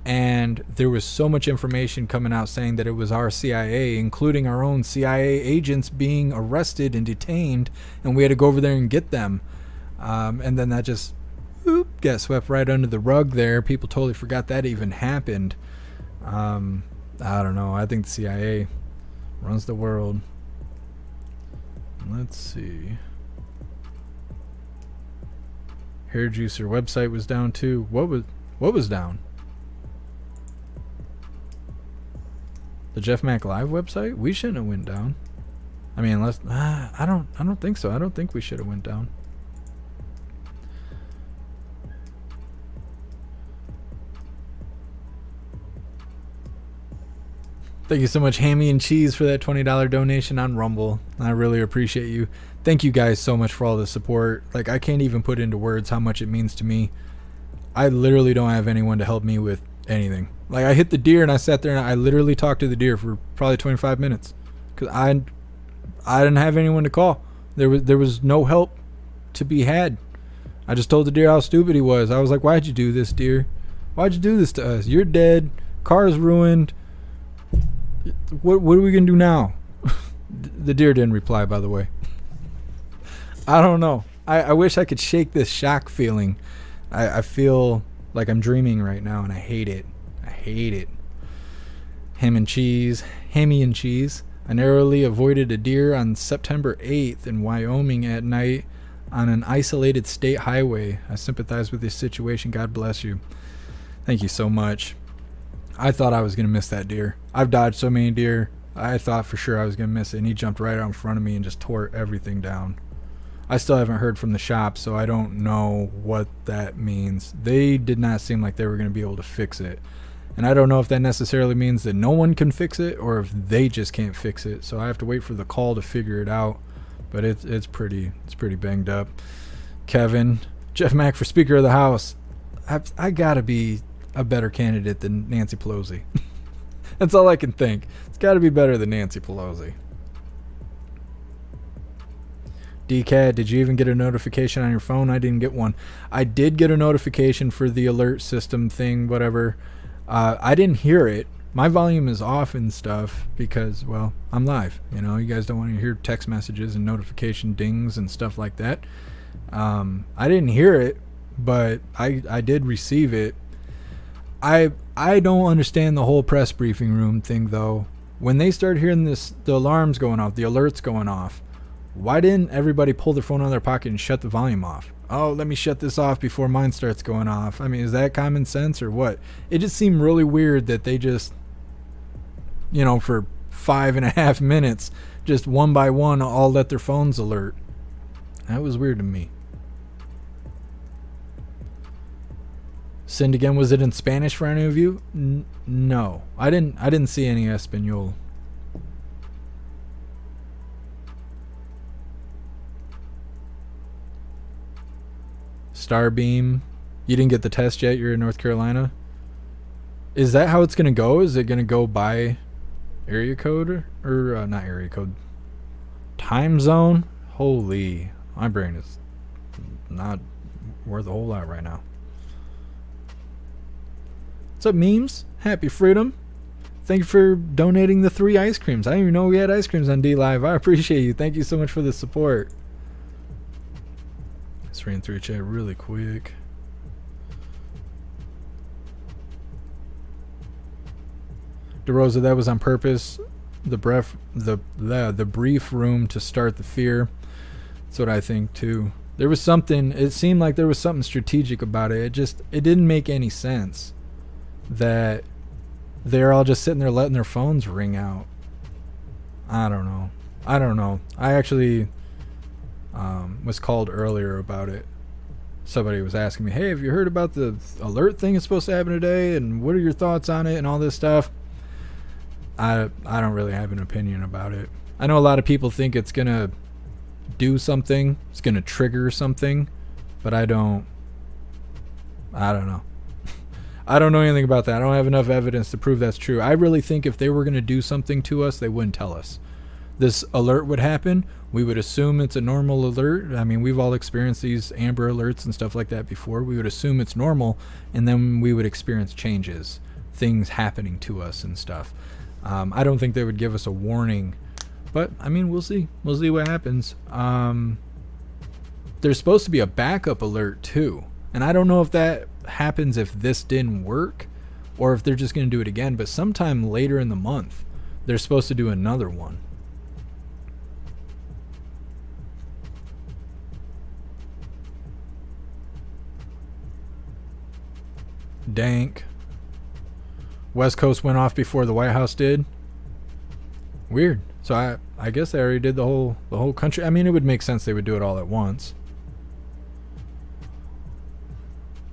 And there was so much information coming out saying that it was our CIA, including our own CIA agents being arrested and detained. And we had to go over there and get them. And then that just got swept right under the rug there. People totally forgot that even happened. I don't know. I think the CIA runs the world. Let's see. Hair Juicer website was down too. What was down? The Jeff Mac Live website? We shouldn't have went down. I mean, unless I don't think so. I don't think we should have went down. Thank you so much, Hammy and Cheese, for that $20 donation on Rumble. I really appreciate you. Thank you guys so much for all the support. Like, I can't even put into words how much it means to me. I literally don't have anyone to help me with anything. Like, I hit the deer and I sat there and I literally talked to the deer for probably 25 minutes because I didn't have anyone to call. There was no help to be had. I just told the deer how stupid he was. I was like, "Why'd you do this, deer? Why'd you do this to us? You're dead. Car's ruined. What are we gonna do now?" The deer didn't reply, by the way. I don't know. I wish I could shake this shock feeling. I feel like I'm dreaming right now, and I hate it. I hate it. Hammy and Cheese. I narrowly avoided a deer on September 8th in Wyoming at night on an isolated state highway. I sympathize with this situation. God bless you. Thank you so much. I thought I was going to miss that deer. I've dodged so many deer. I thought for sure I was going to miss it, and he jumped right out in front of me and just tore everything down. I still haven't heard from the shop, so I don't know what that means. They did not seem like they were going to be able to fix it. And I don't know if that necessarily means that no one can fix it or if they just can't fix it. So I have to wait for the call to figure it out. But it's pretty banged up. Kevin, Jeff Mack for Speaker of the House. I gotta be a better candidate than Nancy Pelosi. That's all I can think. It's got to be better than Nancy Pelosi. DCAT, did you even get a notification on your phone? I didn't get one. I did get a notification for the alert system thing, whatever. I didn't hear it. My volume is off and stuff because, well, I'm live. You know, you guys don't want to hear text messages and notification dings and stuff like that. I didn't hear it, but I did receive it. I don't understand the whole press briefing room thing, though. When they started hearing the alarms going off, the alerts going off, why didn't everybody pull their phone out of their pocket and shut the volume off? Oh, let me shut this off before mine starts going off. I mean, is that common sense or what? It just seemed really weird that they just, you know, for 5.5 minutes, just one by one, all let their phones alert. That was weird to me. Send again, was it in Spanish for any of you? No. I didn't see any Espanol. Starbeam. You didn't get the test yet? You're in North Carolina? Is that how it's going to go? Is it going to go by area code? Or not area code. Time zone? Holy. My brain is not worth a whole lot right now. What's up, memes? Happy freedom. Thank you for donating the 3 ice creams. I didn't even know we had ice creams on D Live. I appreciate you. Thank you so much for the support. Just ran through chat really quick. DeRosa, that was on purpose. The brief room to start the fear. That's what I think too. There was something. It seemed like there was something strategic about it. It didn't make any sense that they're all just sitting there letting their phones ring out. I don't know. I actually was called earlier about it. Somebody was asking me, hey, have you heard about the alert thing that's supposed to happen today, and what are your thoughts on it and all this stuff? I don't really have an opinion about it. I know a lot of people think it's gonna do something, it's gonna trigger something, but I don't know. I don't know anything about that. I don't have enough evidence to prove that's true. I really think if they were going to do something to us, they wouldn't tell us. This alert would happen. We would assume it's a normal alert. I mean, we've all experienced these Amber Alerts and stuff like that before. We would assume it's normal, and then we would experience changes, things happening to us and stuff. I don't think they would give us a warning, but, I mean, we'll see. We'll see what happens. There's supposed to be a backup alert, too. And I don't know if that happens if this didn't work or if they're just going to do it again, but sometime later in the month they're supposed to do another one. Dank. West Coast went off before the White House did. Weird. So I guess they already did the whole country. I mean, it would make sense they would do it all at once.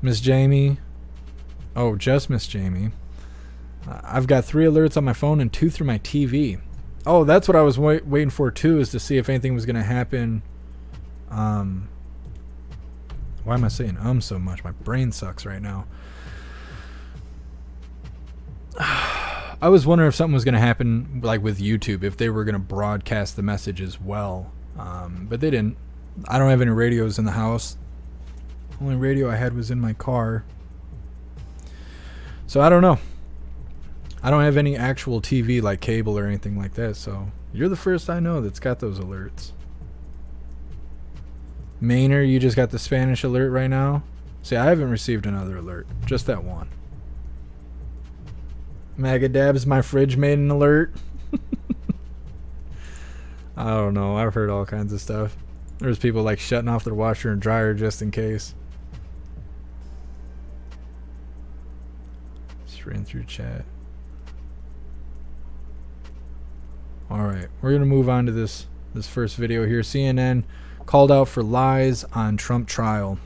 Miss Jamie. Oh, just Miss Jamie. I've got 3 alerts on my phone and 2 through my TV. Oh, that's what I was waiting for too, is to see if anything was going to happen. Why am I saying so much? My brain sucks right now. I was wondering if something was going to happen, like with YouTube, if they were going to broadcast the message as well. But they didn't. I don't have any radios in the house. Only radio I had was in my car. So I don't know. I don't have any actual TV like cable or anything like that, so you're the first I know that's got those alerts. Maynard, you just got the Spanish alert right now? See, I haven't received another alert. Just that one. Magadabs, my fridge made an alert. I don't know. I've heard all kinds of stuff. There's people like shutting off their washer and dryer just in case. Just ran through chat. Alright, we're going to move on to this first video here. CNN called out for lies on Trump trial.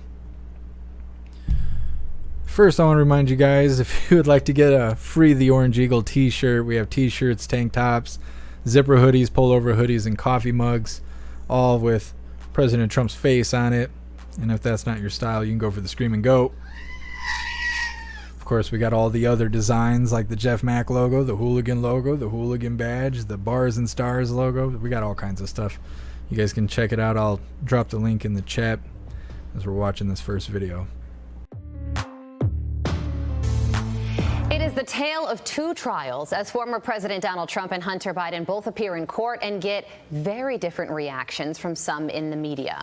First, I want to remind you guys, if you would like to get a free The Orange Eagle t-shirt, we have t-shirts, tank tops, zipper hoodies, pullover hoodies, and coffee mugs, all with President Trump's face on it. And if that's not your style, you can go for the Screaming Goat. Of course, we got all the other designs like the Jeff Mac logo, the Hooligan logo, the Hooligan badge, the Bars and Stars logo. We got all kinds of stuff. You guys can check it out. I'll drop the link in the chat as we're watching this first video. It is the tale of 2 trials as former President Donald Trump and Hunter Biden both appear in court and get very different reactions from some in the media.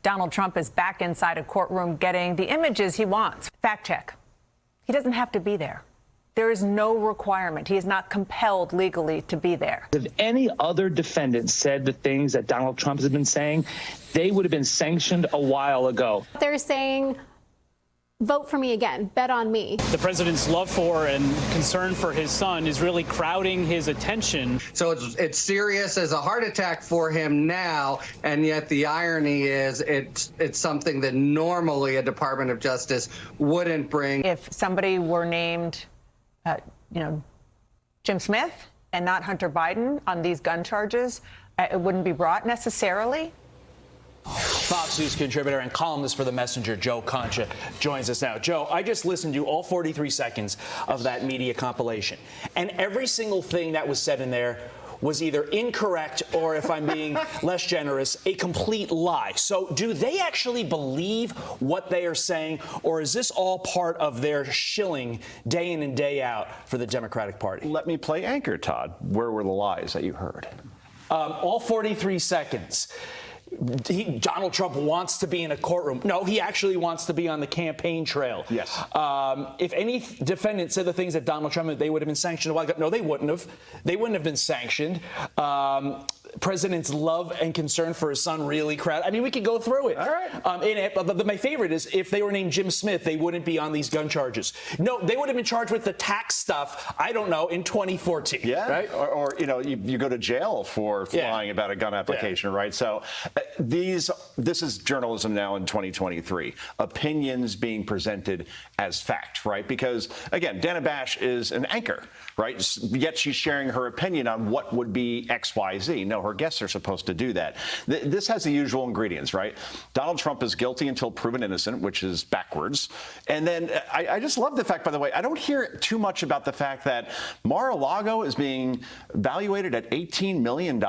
Donald Trump is back inside a courtroom getting the images he wants. Fact check. He doesn't have to be there. There is no requirement. He is not compelled legally to be there. If any other defendant said the things that Donald Trump has been saying, they would have been sanctioned a while ago. They're saying, vote for me again, bet on me. The president's love for and concern for his son is really crowding his attention. So it's serious as a heart attack for him now, and yet the irony is it's something that normally a Department of Justice wouldn't bring. If somebody were named, Jim Smith and not Hunter Biden on these gun charges, it wouldn't be brought necessarily. Fox News contributor and columnist for The Messenger, Joe Concha, joins us now. Joe, I just listened to all 43 seconds of that media compilation, and every single thing that was said in there was either incorrect or, if I'm being less generous, a complete lie. So do they actually believe what they are saying, or is this all part of their shilling day in and day out for the Democratic Party? Let me play anchor, Todd. Where were the lies that you heard? All 43 seconds. Donald Trump wants to be in a courtroom. No, he actually wants to be on the campaign trail. Yes. If any defendant said the things that Donald Trump, they would have been sanctioned a while ago. No, they wouldn't have. They wouldn't have been sanctioned. President's love and concern for his son really crowd. I mean, we could go through it. All right. But my favorite is if they were named Jim Smith, they wouldn't be on these gun charges. No, they would have been charged with the tax stuff, I don't know, in 2014. Yeah. Right? Or you go to jail for lying about a gun application, right? So this is journalism now in 2023. Opinions being presented as fact, right? Because, again, Dana Bash is an anchor, right? Yet she's sharing her opinion on what would be X, Y, Z. No, her guests are supposed to do that. This has the usual ingredients, right? Donald Trump is guilty until proven innocent, which is backwards. And then I just love the fact, by the way, I don't hear too much about the fact that Mar-a-Lago is being valuated at $18 million.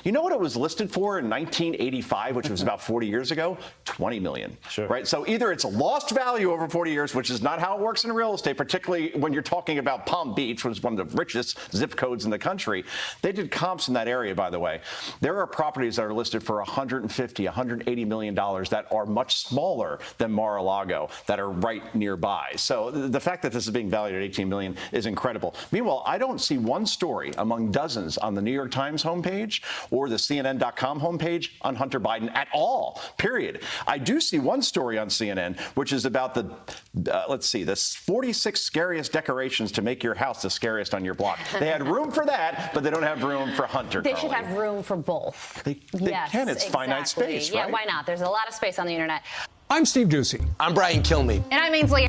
You know what it was listed for in 1985, which was about 40 years ago? $20 million, right? So either it's a lost value over 40 years, which is not how it works in real estate, particularly when you're talking about Palm Beach, which is one of the richest zip codes in the country. They did comps in that area, by the way. There are properties that are listed for $150, $180 million that are much smaller than Mar-a-Lago that are right nearby. So the fact that this is being valued at $18 million is incredible. Meanwhile, I don't see one story among dozens on the New York Times homepage or the CNN.com homepage on Hunter Biden at all, period. I do see one story on CNN, which is about the 46 scariest decorations to make your house the scariest on your block. They had room for that, but they don't have room for Hunter. They should have room for both. They can. It's finite space, right? Yeah, why not? There's a lot of space on the internet. I'm Steve Doocy. I'm Brian Kilmeade. And I'm Ainsley.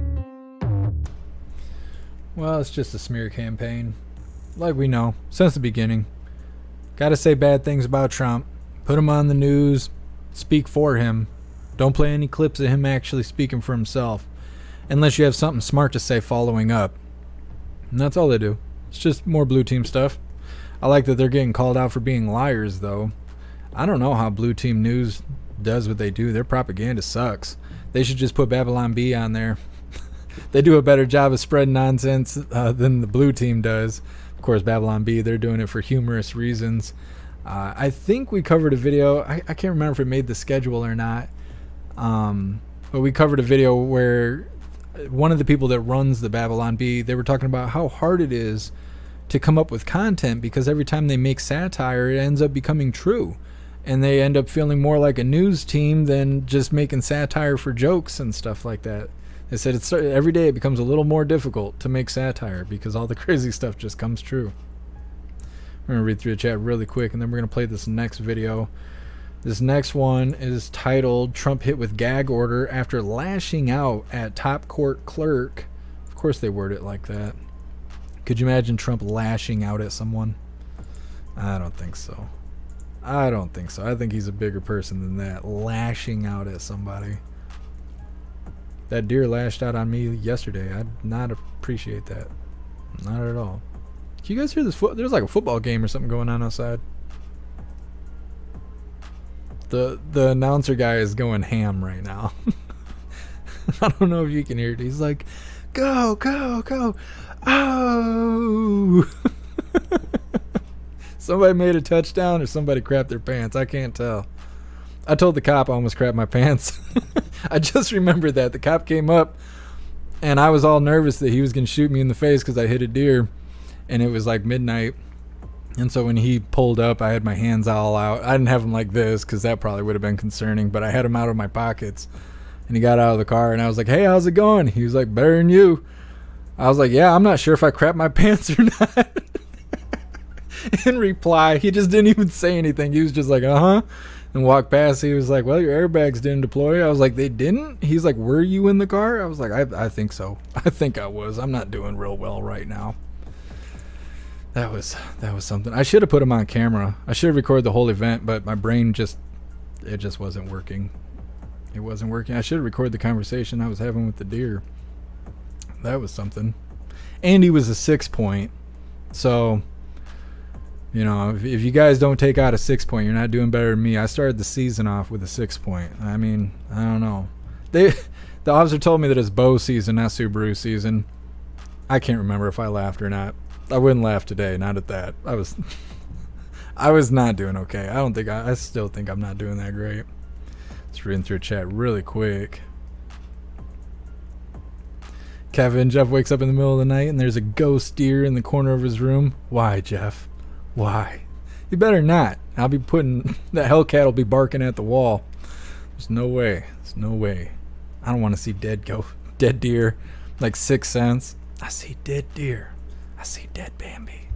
Well, it's just a smear campaign. Like we know, since the beginning. Gotta say bad things about Trump. Put him on the news. Speak for him. Don't play any clips of him actually speaking for himself. Unless you have something smart to say following up. And that's all they do. It's just more blue team stuff. I like that they're getting called out for being liars, though. I don't know how blue team news does what they do. Their propaganda sucks. They should just put Babylon Bee on there. They do a better job of spreading nonsense than the blue team does. Of course, Babylon Bee, they're doing it for humorous reasons. I think we covered a video. I can't remember if it made the schedule or not. But we covered a video where one of the people that runs the Babylon Bee, they were talking about how hard it is to come up with content because every time they make satire, it ends up becoming true. And they end up feeling more like a news team than just making satire for jokes and stuff like that. They said every day it becomes a little more difficult to make satire because all the crazy stuff just comes true. We're going to read through the chat really quick, and then we're going to play this next video. This next one is titled, Trump hit with gag order after lashing out at top court clerk. Of course they word it like that. Could you imagine Trump lashing out at someone? I don't think so. I don't think so. I think he's a bigger person than that. Lashing out at somebody. That deer lashed out on me yesterday. I'd not appreciate that. Not at all. Can you guys hear this? There's like a football game or something going on outside. The announcer guy is going ham right now. I don't know if you can hear it. He's like, go, go, go. Oh. Somebody made a touchdown or somebody crapped their pants. I can't tell. I told the cop I almost crapped my pants. I just remembered that. The cop came up and I was all nervous that he was going to shoot me in the face because I hit a deer. And it was like midnight. And so when he pulled up, I had my hands all out. I didn't have them like this because that probably would have been concerning. But I had them out of my pockets. And he got out of the car and I was like, hey, how's it going? He was like, better than you. I was like, yeah, I'm not sure if I crapped my pants or not. In reply, he just didn't even say anything. He was just like, uh-huh. And walked past. He was like, well, your airbags didn't deploy. I was like, they didn't? He's like, were you in the car? I was like, I think so. I think I was. I'm not doing real well right now. That was something. I should have put him on camera. I should have recorded the whole event, but my brain just wasn't working. It wasn't working. I should have recorded the conversation I was having with the deer. That was something. And he was a 6-point. So, you know, if you guys don't take out a 6-point, you're not doing better than me. I started the season off with a 6-point. I mean, I don't know. The officer told me that it's bow season, not Subaru season. I can't remember if I laughed or not. I wouldn't laugh today, not at that. I was not doing okay. I still think I'm not doing that great. Just reading through chat really quick. Jeff wakes up in the middle of the night and there's a ghost deer in the corner of his room. Why, Jeff? Why? You better not. I'll be putting that Hellcat will be barking at the wall. There's no way. There's no way. I don't want to see dead deer. Like Sixth Sense. I see dead deer. I see dead Bambi.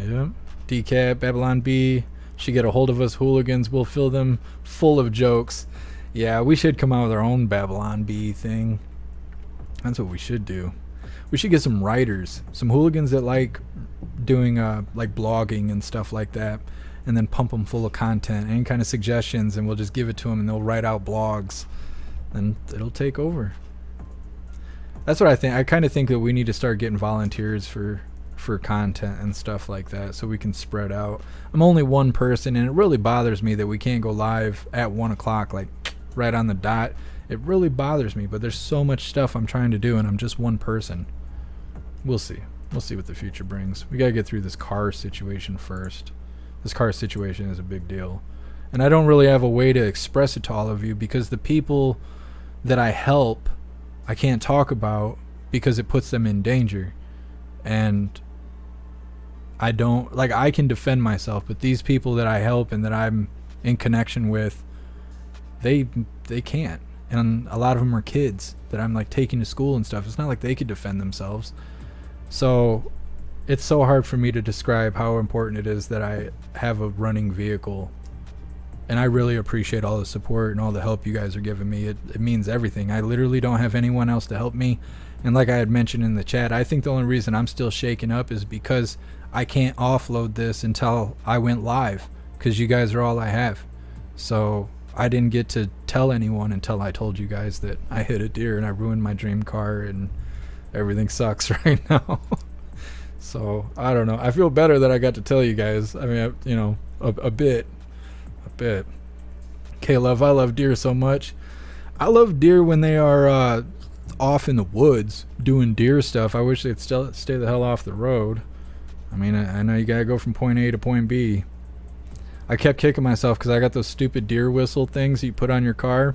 Yep. Decap, Babylon Bee. Should get a hold of us hooligans. We'll fill them full of jokes. Yeah, we should come out with our own Babylon Bee thing. That's what we should do. We should get some writers, some hooligans that like doing like blogging and stuff like that, and then pump them full of content, any kind of suggestions, and we'll just give it to them, and they'll write out blogs, and it'll take over. That's what I think. I kind of think that we need to start getting volunteers for content and stuff like that, so we can spread out. I'm only one person, and it really bothers me that we can't go live at 1 o'clock, like right on the dot. It really bothers me, but there's so much stuff I'm trying to do, and I'm just one person. We'll see. We'll see what the future brings. We got to get through this car situation first. This car situation is a big deal. And I don't really have a way to express it to all of you because the people that I help, I can't talk about because it puts them in danger. And I don't, like, I can defend myself, but these people that I help and that I'm in connection with, they can't. And a lot of them are kids that I'm like taking to school and stuff. It's not like they could defend themselves. So it's so hard for me to describe how important it is that I have a running vehicle. And I really appreciate all the support and all the help you guys are giving me. It means everything. I literally don't have anyone else to help me. And like I had mentioned in the chat, I think the only reason I'm still shaken up is because I can't offload this until I went live, because you guys are all I have. So I didn't get to tell anyone until I told you guys that I hit a deer and I ruined my dream car and everything sucks right now. So I don't know. I feel better that I got to tell you guys. I mean, you know, a bit. K-Love, I love deer so much. I love deer when they are off in the woods doing deer stuff. I wish they'd still stay the hell off the road. I mean, I know you gotta go from point A to point B. I kept kicking myself because I got those stupid deer whistle things you put on your car.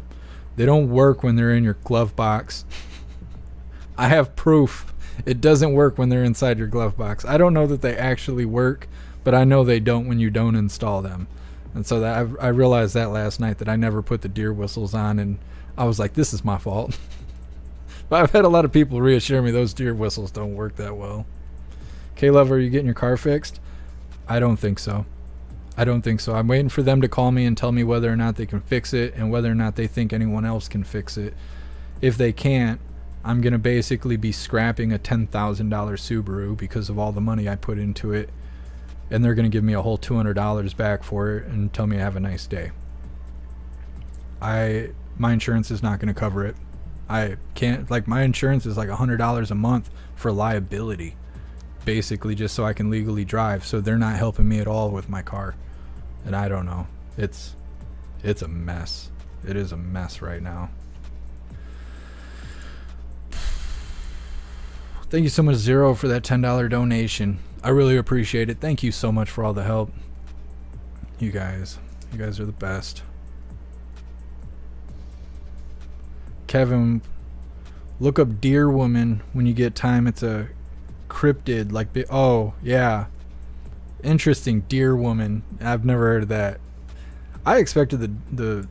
They don't work when they're in your glove box. I have proof. It doesn't work when they're inside your glove box. I don't know that they actually work, but I know they don't when you don't install them. And so that I realized that last night, that I never put the deer whistles on, and I was like, this is my fault. But I've had a lot of people reassure me those deer whistles don't work that well. K-Love, are you getting your car fixed? I don't think so. I'm waiting for them to call me and tell me whether or not they can fix it and whether or not they think anyone else can fix it. If they can't, I'm going to basically be scrapping a $10,000 Subaru because of all the money I put into it. And they're going to give me a whole $200 back for it and tell me to have a nice day. My insurance is not going to cover it. I can't, like, my insurance is like $100 a month for liability, basically just so I can legally drive. So they're not helping me at all with my car. And I don't know. It's a mess. It is a mess right now. Thank you so much, Zero, for that $10 donation. I really appreciate it. Thank you so much for all the help. You guys are the best. Kevin, look up Deer Woman when you get time. It's a cryptid, like, oh yeah, interesting. Deer Woman, I've never heard of that. I expected the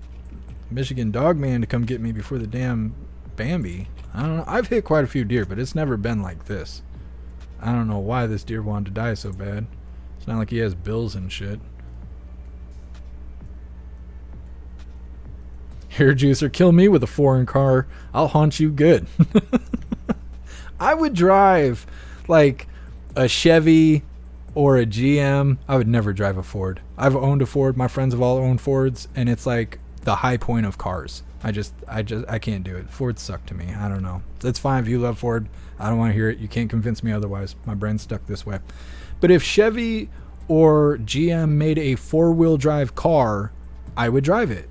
Michigan Dog Man to come get me before the damn Bambi. I don't know. I've hit quite a few deer, but it's never been like this. I don't know why this deer wanted to die so bad. It's not like he has bills and shit. Hair juicer, kill me with a foreign car. I'll haunt you good. I would drive like a Chevy or a GM. I would never drive a Ford. I've owned a Ford. My friends have all owned Fords, and it's like the high point of cars. I can't do it. Ford suck to me. I don't know. It's fine if you love Ford. I don't want to hear it. You can't convince me otherwise. My brain's stuck this way. But if Chevy or GM made a four-wheel drive car, I would drive it.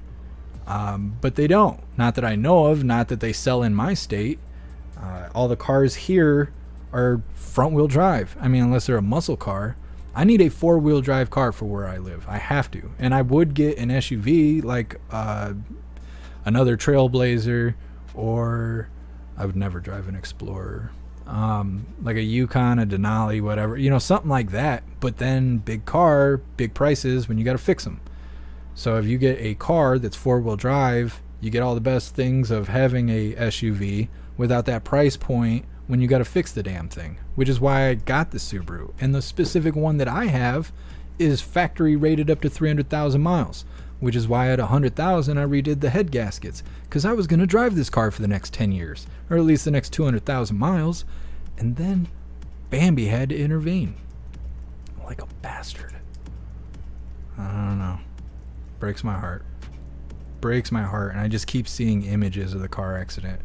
But they don't. Not that I know of. Not that they sell in my state. All the cars here are front-wheel drive. I mean, unless they're a muscle car. I need a four-wheel drive car for where I live. I have to. And I would get an SUV like another Trailblazer, or I would never drive an Explorer. Like a Yukon, a Denali, whatever. You know, something like that. But then big car, big prices when you got to fix them. So if you get a car that's four-wheel drive, you get all the best things of having a SUV without that price point when you got to fix the damn thing, which is why I got the Subaru. And the specific one that I have is factory rated up to 300,000 miles, which is why at 100,000 I redid the head gaskets, because I was going to drive this car for the next 10 years, or at least the next 200,000 miles. And then Bambi had to intervene. Like a bastard. I don't know. Breaks my heart. Breaks my heart. And I just keep seeing images of the car accident.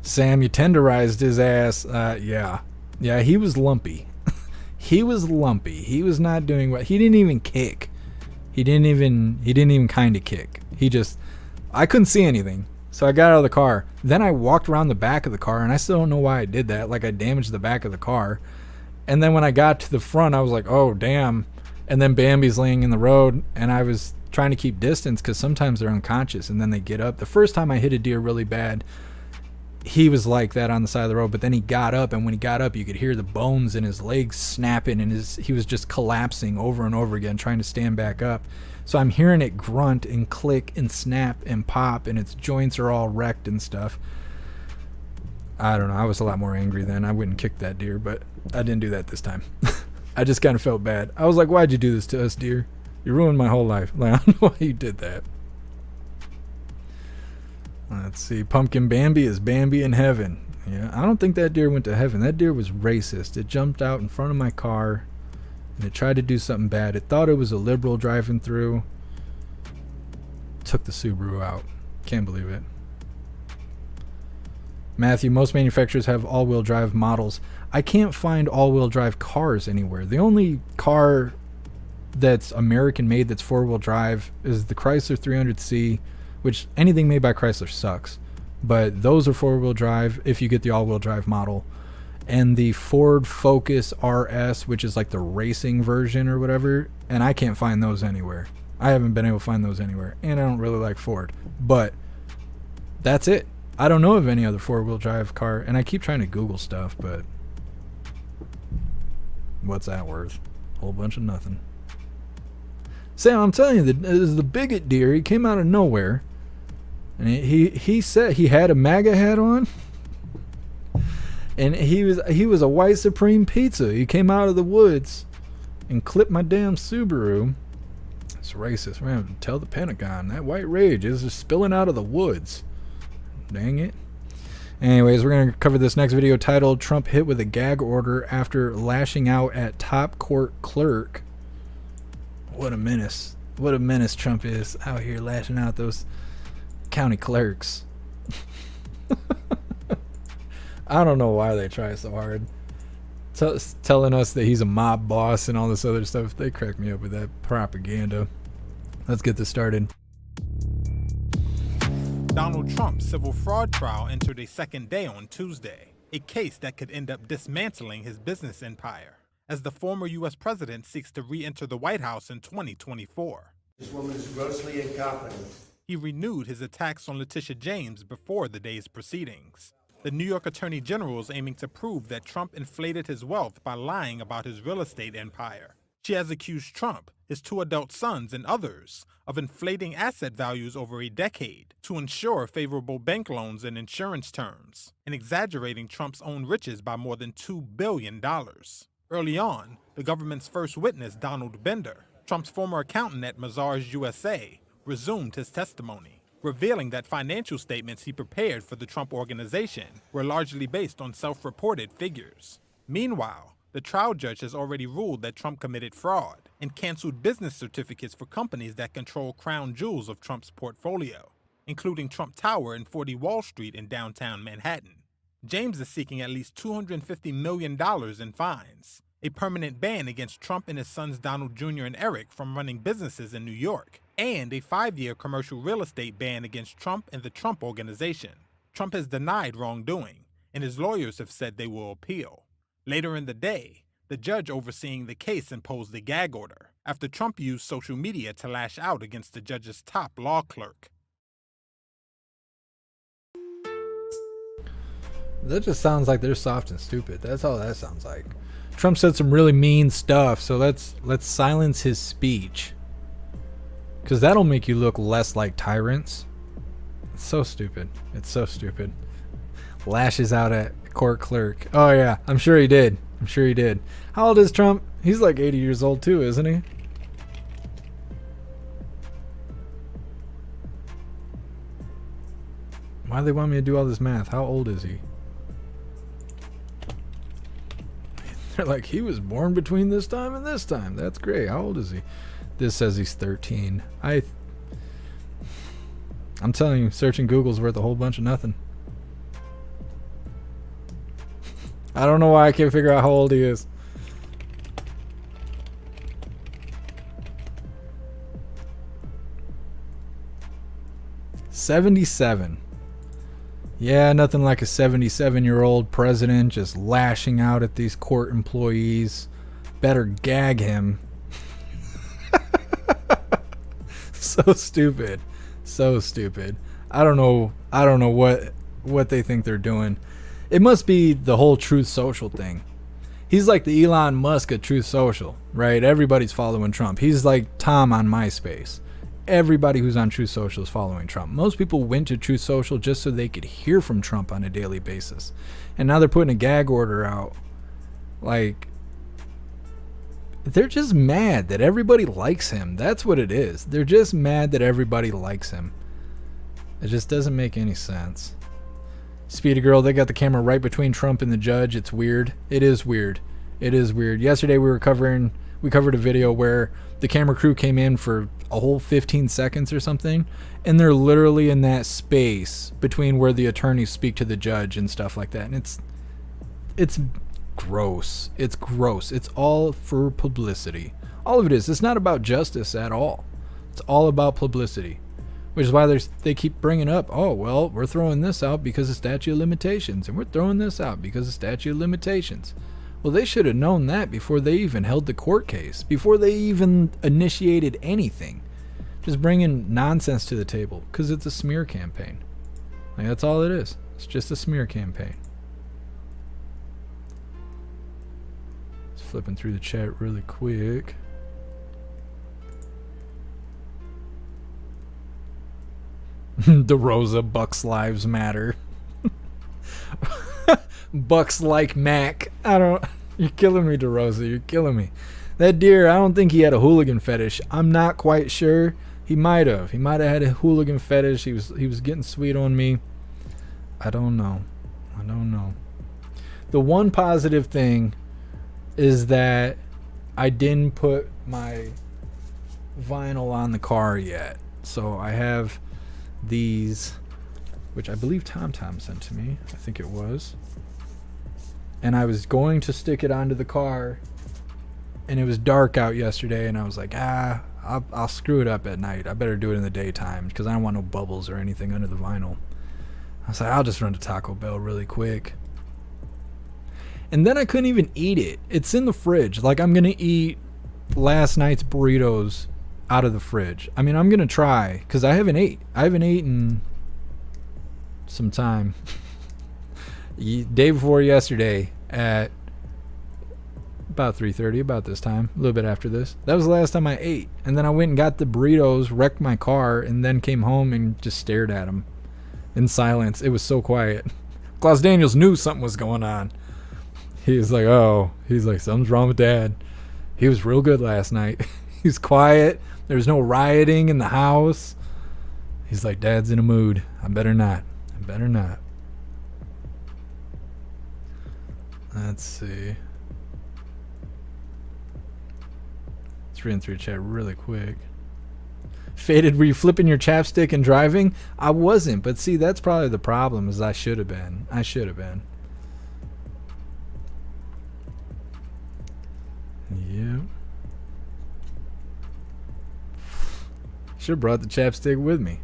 Sam, you tenderized his ass. Yeah. Yeah, he was lumpy. He was lumpy. He was not doing what. He didn't even kick. He didn't even kind of kick. I couldn't see anything. So I got out of the car. Then I walked around the back of the car, and I still don't know why I did that. Like, I damaged the back of the car. And then when I got to the front, I was like, oh, damn. And then Bambi's laying in the road, and I was trying to keep distance because sometimes they're unconscious, and then they get up. The first time I hit a deer really bad, he was like that on the side of the road, but then he got up, and when he got up, you could hear the bones in his legs snapping, and he was just collapsing over and over again, trying to stand back up. So I'm hearing it grunt and click and snap and pop, and its joints are all wrecked and stuff. I don't know. I was a lot more angry then. I wouldn't kick that deer, but I didn't do that this time. I just kind of felt bad. I was like, why'd you do this to us, deer? You ruined my whole life. Like, I don't know why you did that. Let's see. Pumpkin Bambi is Bambi in heaven. Yeah, I don't think that deer went to heaven. That deer was racist. It jumped out in front of my car and it tried to do something bad. It thought it was a liberal driving through. Took the Subaru out. Can't believe it. Matthew, most manufacturers have all-wheel drive models. I can't find all-wheel drive cars anywhere. The only car that's American made that's four-wheel drive is the Chrysler 300C, which anything made by Chrysler sucks. But those are four-wheel drive if you get the all-wheel drive model. And the Ford Focus RS, which is like the racing version or whatever, and I can't find those anywhere. I haven't been able to find those anywhere, and I don't really like Ford. But that's it. I don't know of any other four-wheel drive car, and I keep trying to Google stuff, but what's that worth? Whole bunch of nothing. Sam, I'm telling you, the bigot deer, he came out of nowhere, and he said he had a MAGA hat on, and he was a white Supreme pizza. He came out of the woods and clipped my damn Subaru. It's racist. We're going to tell the Pentagon that white rage is just spilling out of the woods. Dang it. Anyways, we're going to cover this next video titled Trump Hit with a Gag Order After Lashing Out at Top Court Clerk. What a menace. What a menace Trump is out here lashing out those county clerks. I don't know why they try so hard. Telling us that he's a mob boss and all this other stuff. They crack me up with that propaganda. Let's get this started. Donald Trump's civil fraud trial entered a second day on Tuesday, a case that could end up dismantling his business empire, as the former U.S. president seeks to re-enter the White House in 2024. This woman is grossly incompetent. He renewed his attacks on Letitia James before the day's proceedings. The New York Attorney General is aiming to prove that Trump inflated his wealth by lying about his real estate empire. She has accused Trump, his two adult sons, and others of inflating asset values over a decade to ensure favorable bank loans and insurance terms, and exaggerating Trump's own riches by more than $2 billion. Early on, the government's first witness, Donald Bender, Trump's former accountant at Mazars USA, resumed his testimony, revealing that financial statements he prepared for the Trump Organization were largely based on self-reported figures. Meanwhile, the trial judge has already ruled that Trump committed fraud and canceled business certificates for companies that control crown jewels of Trump's portfolio, including Trump Tower and 40 Wall Street in downtown Manhattan. James is seeking at least $250 million in fines, a permanent ban against Trump and his sons Donald Jr. and Eric from running businesses in New York, and a 5-year commercial real estate ban against Trump and the Trump Organization. Trump has denied wrongdoing, and his lawyers have said they will appeal. Later in the day, the judge overseeing the case imposed a gag order after Trump used social media to lash out against the judge's top law clerk. That just sounds like they're soft and stupid. That's all that sounds like. Trump said some really mean stuff, so let's silence his speech. Because that'll make you look less like tyrants. It's so stupid. It's so stupid. Lashes out at court clerk. Oh yeah, I'm sure he did. I'm sure he did. How old is Trump? He's like 80 years old too, isn't he? Why do they want me to do all this math? How old is he? They're like, he was born between this time and this time. That's great. How old is he? This says he's 13. I'm telling you, searching Google's worth a whole bunch of nothing. I don't know why I can't figure out how old he is. '77. Yeah, nothing like a 77-year-old president just lashing out at these court employees. Better gag him. So stupid. So stupid. I don't know what they think they're doing. It must be the whole Truth Social thing. He's like the Elon Musk of Truth Social, right? Everybody's following Trump. He's like Tom on MySpace. Everybody who's on Truth Social is following Trump. Most people went to Truth Social just so they could hear from Trump on a daily basis. And now they're putting a gag order out. Like, they're just mad that everybody likes him. That's what it is. They're just mad that everybody likes him. It just doesn't make any sense. Speedy Girl, they got the camera right between Trump and the judge. It's weird. It is weird. It is weird. Yesterday we covered a video where the camera crew came in for a whole 15 seconds or something, and they're literally in that space between where the attorneys speak to the judge and stuff like that. And it's gross. It's gross. It's all for publicity. All of it is. It's not about justice at all. It's all about publicity. Which is why they keep bringing up, oh, well, we're throwing this out because of statute of limitations, and we're throwing this out because of statute of limitations. Well, they should have known that before they even held the court case, before they even initiated anything. Just bringing nonsense to the table because it's a smear campaign. Like, that's all it is. It's just a smear campaign. Just flipping through the chat really quick. DeRosa, Bucks Lives Matter. Bucks like Mac. You're killing me, DeRosa. You're killing me. That deer, I don't think he had a hooligan fetish. I'm not quite sure. He might have. He might have had a hooligan fetish. He was getting sweet on me. I don't know. I don't know. The one positive thing is that I didn't put my vinyl on the car yet. So I have these, which I believe TomTom sent to me. I think it was. And I was going to stick it onto the car, and it was dark out yesterday, and I was like, I'll screw it up at night. I better do it in the daytime because I don't want no bubbles or anything under the vinyl. I was like, I'll just run to Taco Bell really quick. And then I couldn't even eat it. It's in the fridge. Like, I'm going to eat last night's burritos out of the fridge. I mean, I'm going to try because I haven't eaten some time. Day before yesterday at about 3:30, about this time, a little bit after this. That was the last time I ate. And then I went and got the burritos, wrecked my car, and then came home and just stared at them in silence. It was so quiet. Klaus Daniels knew something was going on. He was like, something's wrong with Dad. He was real good last night. He was quiet. There was no rioting in the house. He's like, Dad's in a mood. I better not. Let's see. Let's read through chat really quick. Faded, were you flipping your chapstick and driving? I wasn't, but see, that's probably the problem, is I should have been. Yep. Should have brought the chapstick with me.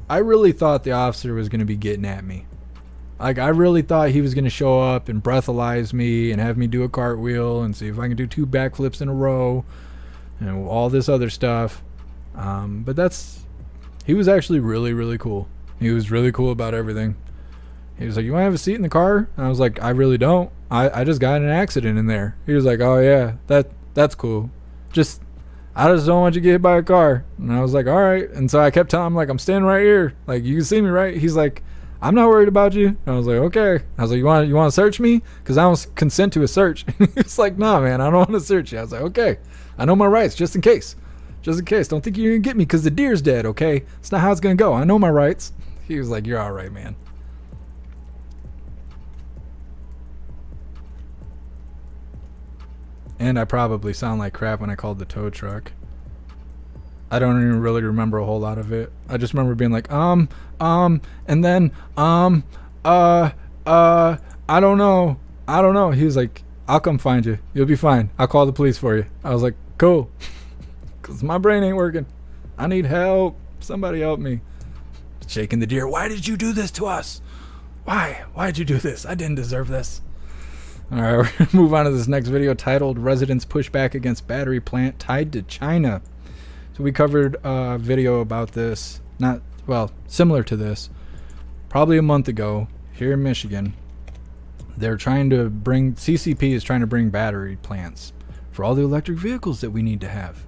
I really thought the officer was going to be getting at me. Like, I really thought he was going to show up and breathalyze me and have me do a cartwheel and see if I can do 2 backflips in a row and all this other stuff. But he was actually really, really cool. He was really cool about everything. He was like, you want to have a seat in the car? And I was like, I really don't. I just got in an accident in there. He was like, oh yeah, that's cool. I just don't want you to get hit by a car. And I was like, all right. And so I kept telling him, like, I'm standing right here. Like, you can see me, right? He's like, I'm not worried about you. And I was like, okay. I was like, you want to search me? Because I don't consent to a search. He's like, nah, man, I don't want to search you. I was like, okay. I know my rights, just in case. Just in case. Don't think you're going to get me because the deer's dead, okay? It's not how it's going to go. I know my rights. He was like, you're all right, man. And I probably sound like crap when I called the tow truck. I don't even really remember a whole lot of it. I just remember being like, and then, I don't know. He was like, I'll come find you. You'll be fine. I'll call the police for you. I was like, cool. Because my brain ain't working. I need help. Somebody help me. Shaking the deer. Why did you do this to us? Why'd you do this? I didn't deserve this. All right, we're going to move on to this next video titled Residents Push Back Against Battery Plant Tied to China. So we covered a video about this, similar to this, probably a month ago here in Michigan. CCP is trying to bring battery plants for all the electric vehicles that we need to have.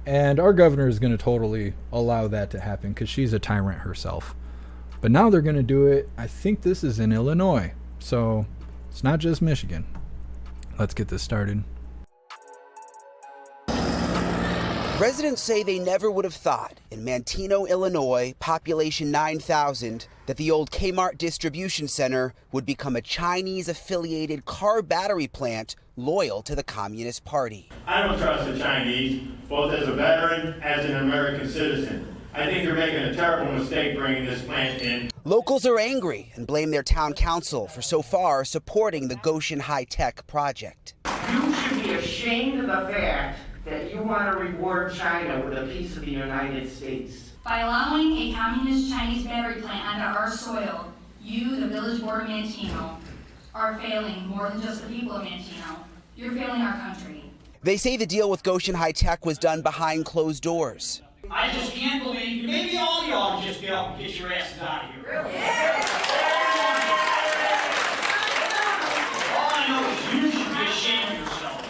And our governor is going to totally allow that to happen because she's a tyrant herself. But now they're going to do it, I think this is in Illinois. So it's not just Michigan. Let's get this started. Residents say they never would have thought in Manteno, Illinois, population 9,000, that the old Kmart distribution center would become a Chinese-affiliated car battery plant loyal to the Communist Party. I don't trust the Chinese, both as a veteran, as an American citizen. I think they're making a terrible mistake bringing this plant in. Locals are angry and blame their town council for so far supporting the Goshen high-tech project. You should be ashamed of the fact that you want to reward China with a piece of the United States. By allowing a communist Chinese battery plant onto our soil, you, the village board of Manteno, are failing more than just the people of Manteno. You're failing our country. They say the deal with Goshen High-Tech was done behind closed doors. I just can't believe, maybe all of y'all just get up and get your asses out of here. Really? All I know is you should be ashamed of yourself.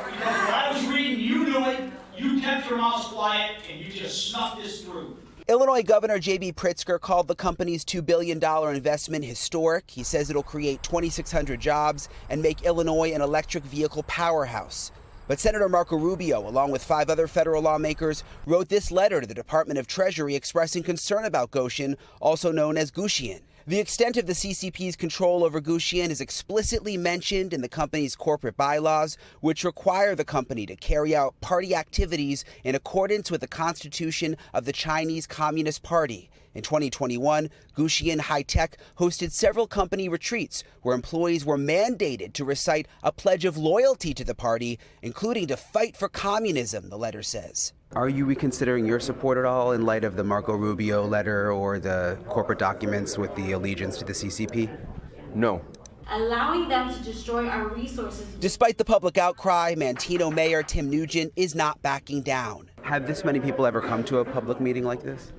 Because when I was reading, you knew it, you kept your mouths quiet, and you just snuffed this through. Illinois Governor J.B. Pritzker called the company's $2 billion investment historic. He says it'll create 2,600 jobs and make Illinois an electric vehicle powerhouse. But Senator Marco Rubio, along with 5 other federal lawmakers, wrote this letter to the Department of Treasury expressing concern about Goshen, also known as Gushian. The extent of the CCP's control over Gushian is explicitly mentioned in the company's corporate bylaws, which require the company to carry out party activities in accordance with the Constitution of the Chinese Communist Party. In 2021, Gushian High-Tech hosted several company retreats where employees were mandated to recite a pledge of loyalty to the party, including to fight for communism, the letter says. Are you reconsidering your support at all in light of the Marco Rubio letter or the corporate documents with the allegiance to the CCP? No. Allowing them to destroy our resources. Despite the public outcry, Manteno Mayor Tim Nugent is not backing down. Have this many people ever come to a public meeting like this?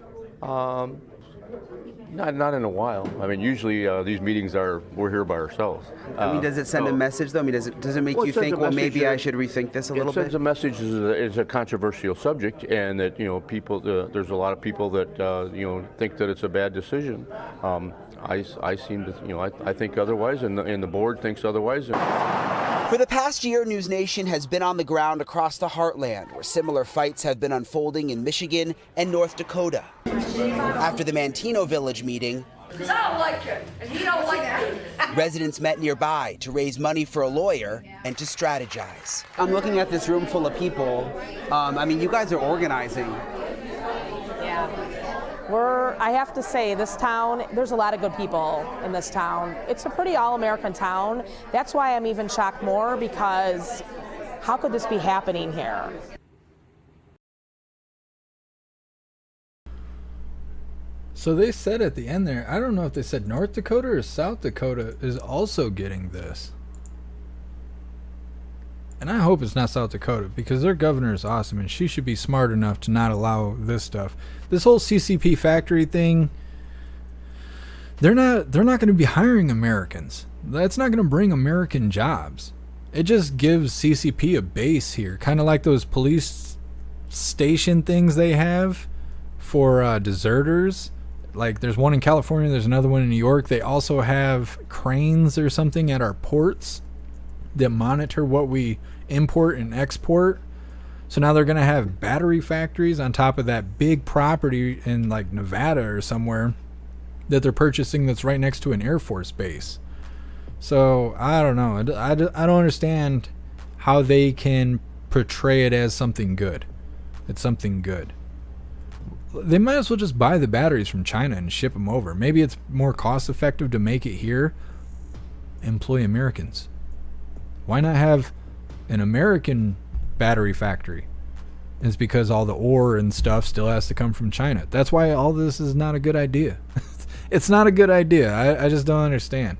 Not in a while. I mean, usually these meetings we're here by ourselves. I mean, does it send a message though? I mean, does it make you think, well, maybe I should rethink this a little bit? It sends a message it's a controversial subject, and that people there's a lot of people that think that it's a bad decision. I seem to I think otherwise, and the board thinks otherwise. For the past year, News Nation has been on the ground across the heartland, where similar fights have been unfolding in Michigan and North Dakota. After the Manteno Village meeting, Because I don't like it, and he don't like it. residents met nearby to raise money for a lawyer and to strategize. I'm looking at this room full of people. I mean, you guys are organizing. Yeah. I have to say, this town, there's a lot of good people in this town. It's a pretty all-American town. That's why I'm even shocked more, because how could this be happening here? So they said at the end there, I don't know if they said North Dakota or South Dakota is also getting this. And I hope it's not South Dakota, because their governor is awesome and she should be smart enough to not allow this stuff. This whole CCP factory thing, they're not going to be hiring Americans. That's not going to bring American jobs. It just gives CCP a base here, kind of like those police station things they have for deserters. Like there's one in California, there's another one in New York. They also have cranes or something at our ports that monitor what we import and export. So now they're going to have battery factories on top of that big property in like Nevada or somewhere that they're purchasing that's right next to an Air Force base. So I don't know. I don't understand how they can portray it as something good. It's something good. They might as well just buy the batteries from China and ship them over. Maybe it's more cost effective to make it here. Employ Americans. Why not have an American battery factory? It's because all the ore and stuff still has to come from China. That's why all this is not a good idea. It's not a good idea. I just don't understand.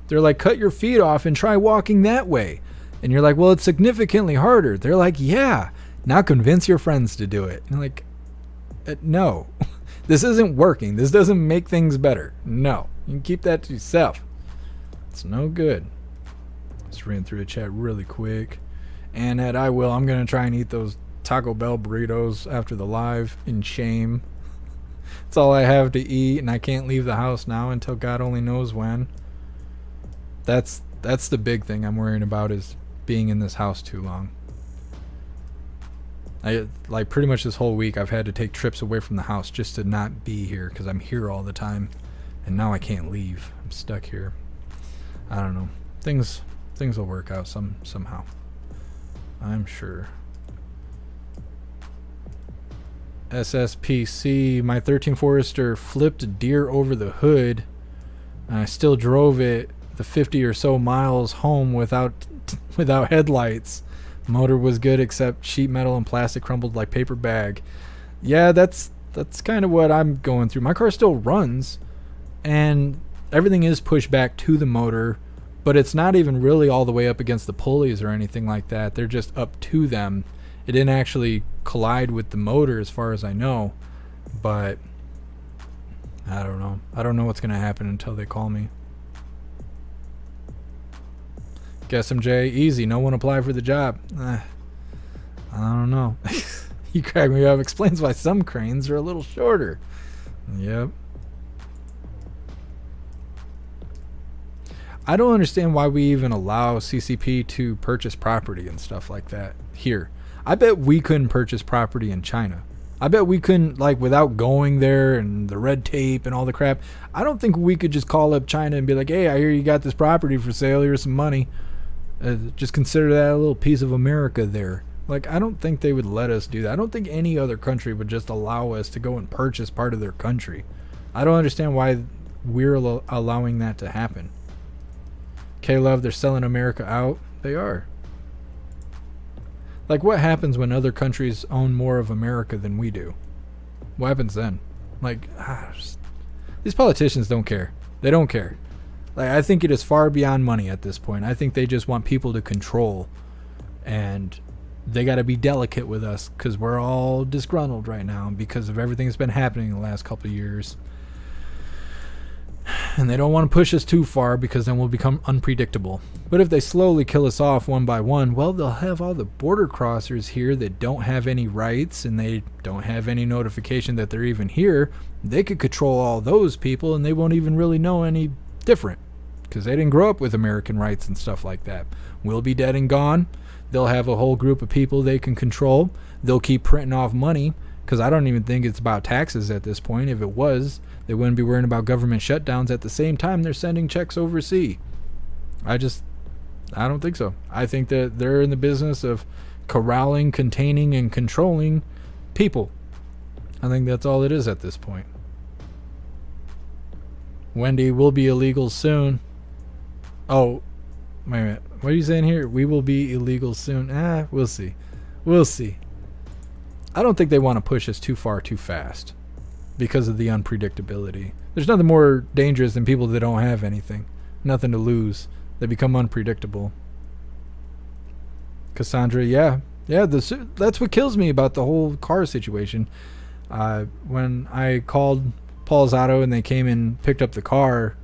They're like, cut your feet off and try walking that way. And you're like, well, it's significantly harder. They're like, yeah. Now convince your friends to do it. And like, no. This isn't working. This doesn't make things better. No. You can keep that to yourself. It's no good. Just ran through the chat really quick. And I'm going to try and eat those Taco Bell burritos after the live in shame. That's all I have to eat, and I can't leave the house now until God only knows when. That's the big thing I'm worrying about, is being in this house too long. I like pretty much this whole week I've had to take trips away from the house just to not be here because I'm here all the time, and now I can't leave. I'm stuck here. I don't know. Things will work out somehow. I'm sure. SSPC, my 13 Forester flipped a deer over the hood, and I still drove it the 50 or so miles home without headlights. Motor was good except sheet metal and plastic crumbled like paper bag. Yeah, that's kind of what I'm going through. My car still runs, and everything is pushed back to the motor, but it's not even really all the way up against the pulleys or anything like that. They're just up to them. It didn't actually collide with the motor as far as I know, but I don't know. I don't know what's going to happen until they call me. Guess MJ, easy. No one applied for the job. I don't know. You crack me up. Explains why some cranes are a little shorter. Yep. I don't understand why we even allow CCP to purchase property and stuff like that here. I bet we couldn't purchase property in China. I bet we couldn't, like, without going there and the red tape and all the crap. I don't think we could just call up China and be like, hey, I hear you got this property for sale. Here's some money. Just consider that a little piece of America there. Like, I don't think they would let us do that. I don't think any other country would just allow us to go and purchase part of their country. I don't understand why we're allowing that to happen. K-Love, they're selling America out. They are. Like, what happens when other countries own more of America than we do? What happens then? Like, these politicians don't care. They don't care. Like, I think it is far beyond money at this point. I think they just want people to control, and they got to be delicate with us because we're all disgruntled right now because of everything that's been happening in the last couple of years. And they don't want to push us too far because then we'll become unpredictable. But if they slowly kill us off one by one, well, they'll have all the border crossers here that don't have any rights and they don't have any notification that they're even here. They could control all those people and they won't even really know any different because they didn't grow up with American rights and stuff like that. We'll be dead and gone. They'll have a whole group of people they can control. They'll keep printing off money because I don't even think it's about taxes at this point. If it was, they wouldn't be worrying about government shutdowns at the same time they're sending checks overseas. I don't think so. I think that they're in the business of corralling, containing, and controlling people. I think that's all it is at this point. Wendy will be illegal soon. Oh, wait a minute. What are you saying here? We will be illegal soon. We'll see. We'll see. I don't think they want to push us too far too fast because of the unpredictability. There's nothing more dangerous than people that don't have anything. Nothing to lose. They become unpredictable. Cassandra, yeah, that's what kills me about the whole car situation. When I called Paul's Auto and they came and picked up the car,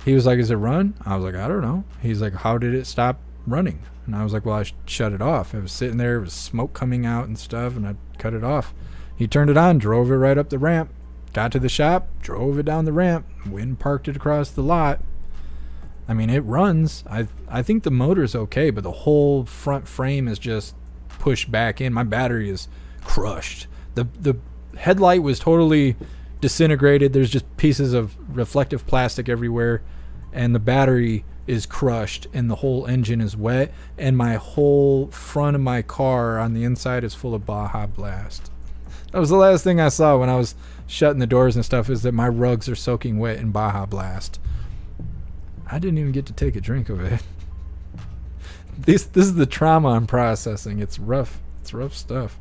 he was like, is it run? I was like, I don't know. He's like, how did it stop running? And I was like, well, I shut it off. It was sitting there, it was smoke coming out and stuff, and I cut it off. He turned it on, drove it right up the ramp, got to the shop, drove it down the ramp, went and parked it across the lot. I mean, it runs. I think the motor's okay, but the whole front frame is just pushed back in. My battery is crushed. The headlight was totally disintegrated. There's just pieces of reflective plastic everywhere, and the battery is crushed, and the whole engine is wet, and my whole front of my car on the inside is full of Baja Blast. That was the last thing I saw when I was shutting the doors and stuff, is that my rugs are soaking wet in Baja Blast. I didn't even get to take a drink of it. This is the trauma I'm processing. It's rough. It's rough stuff.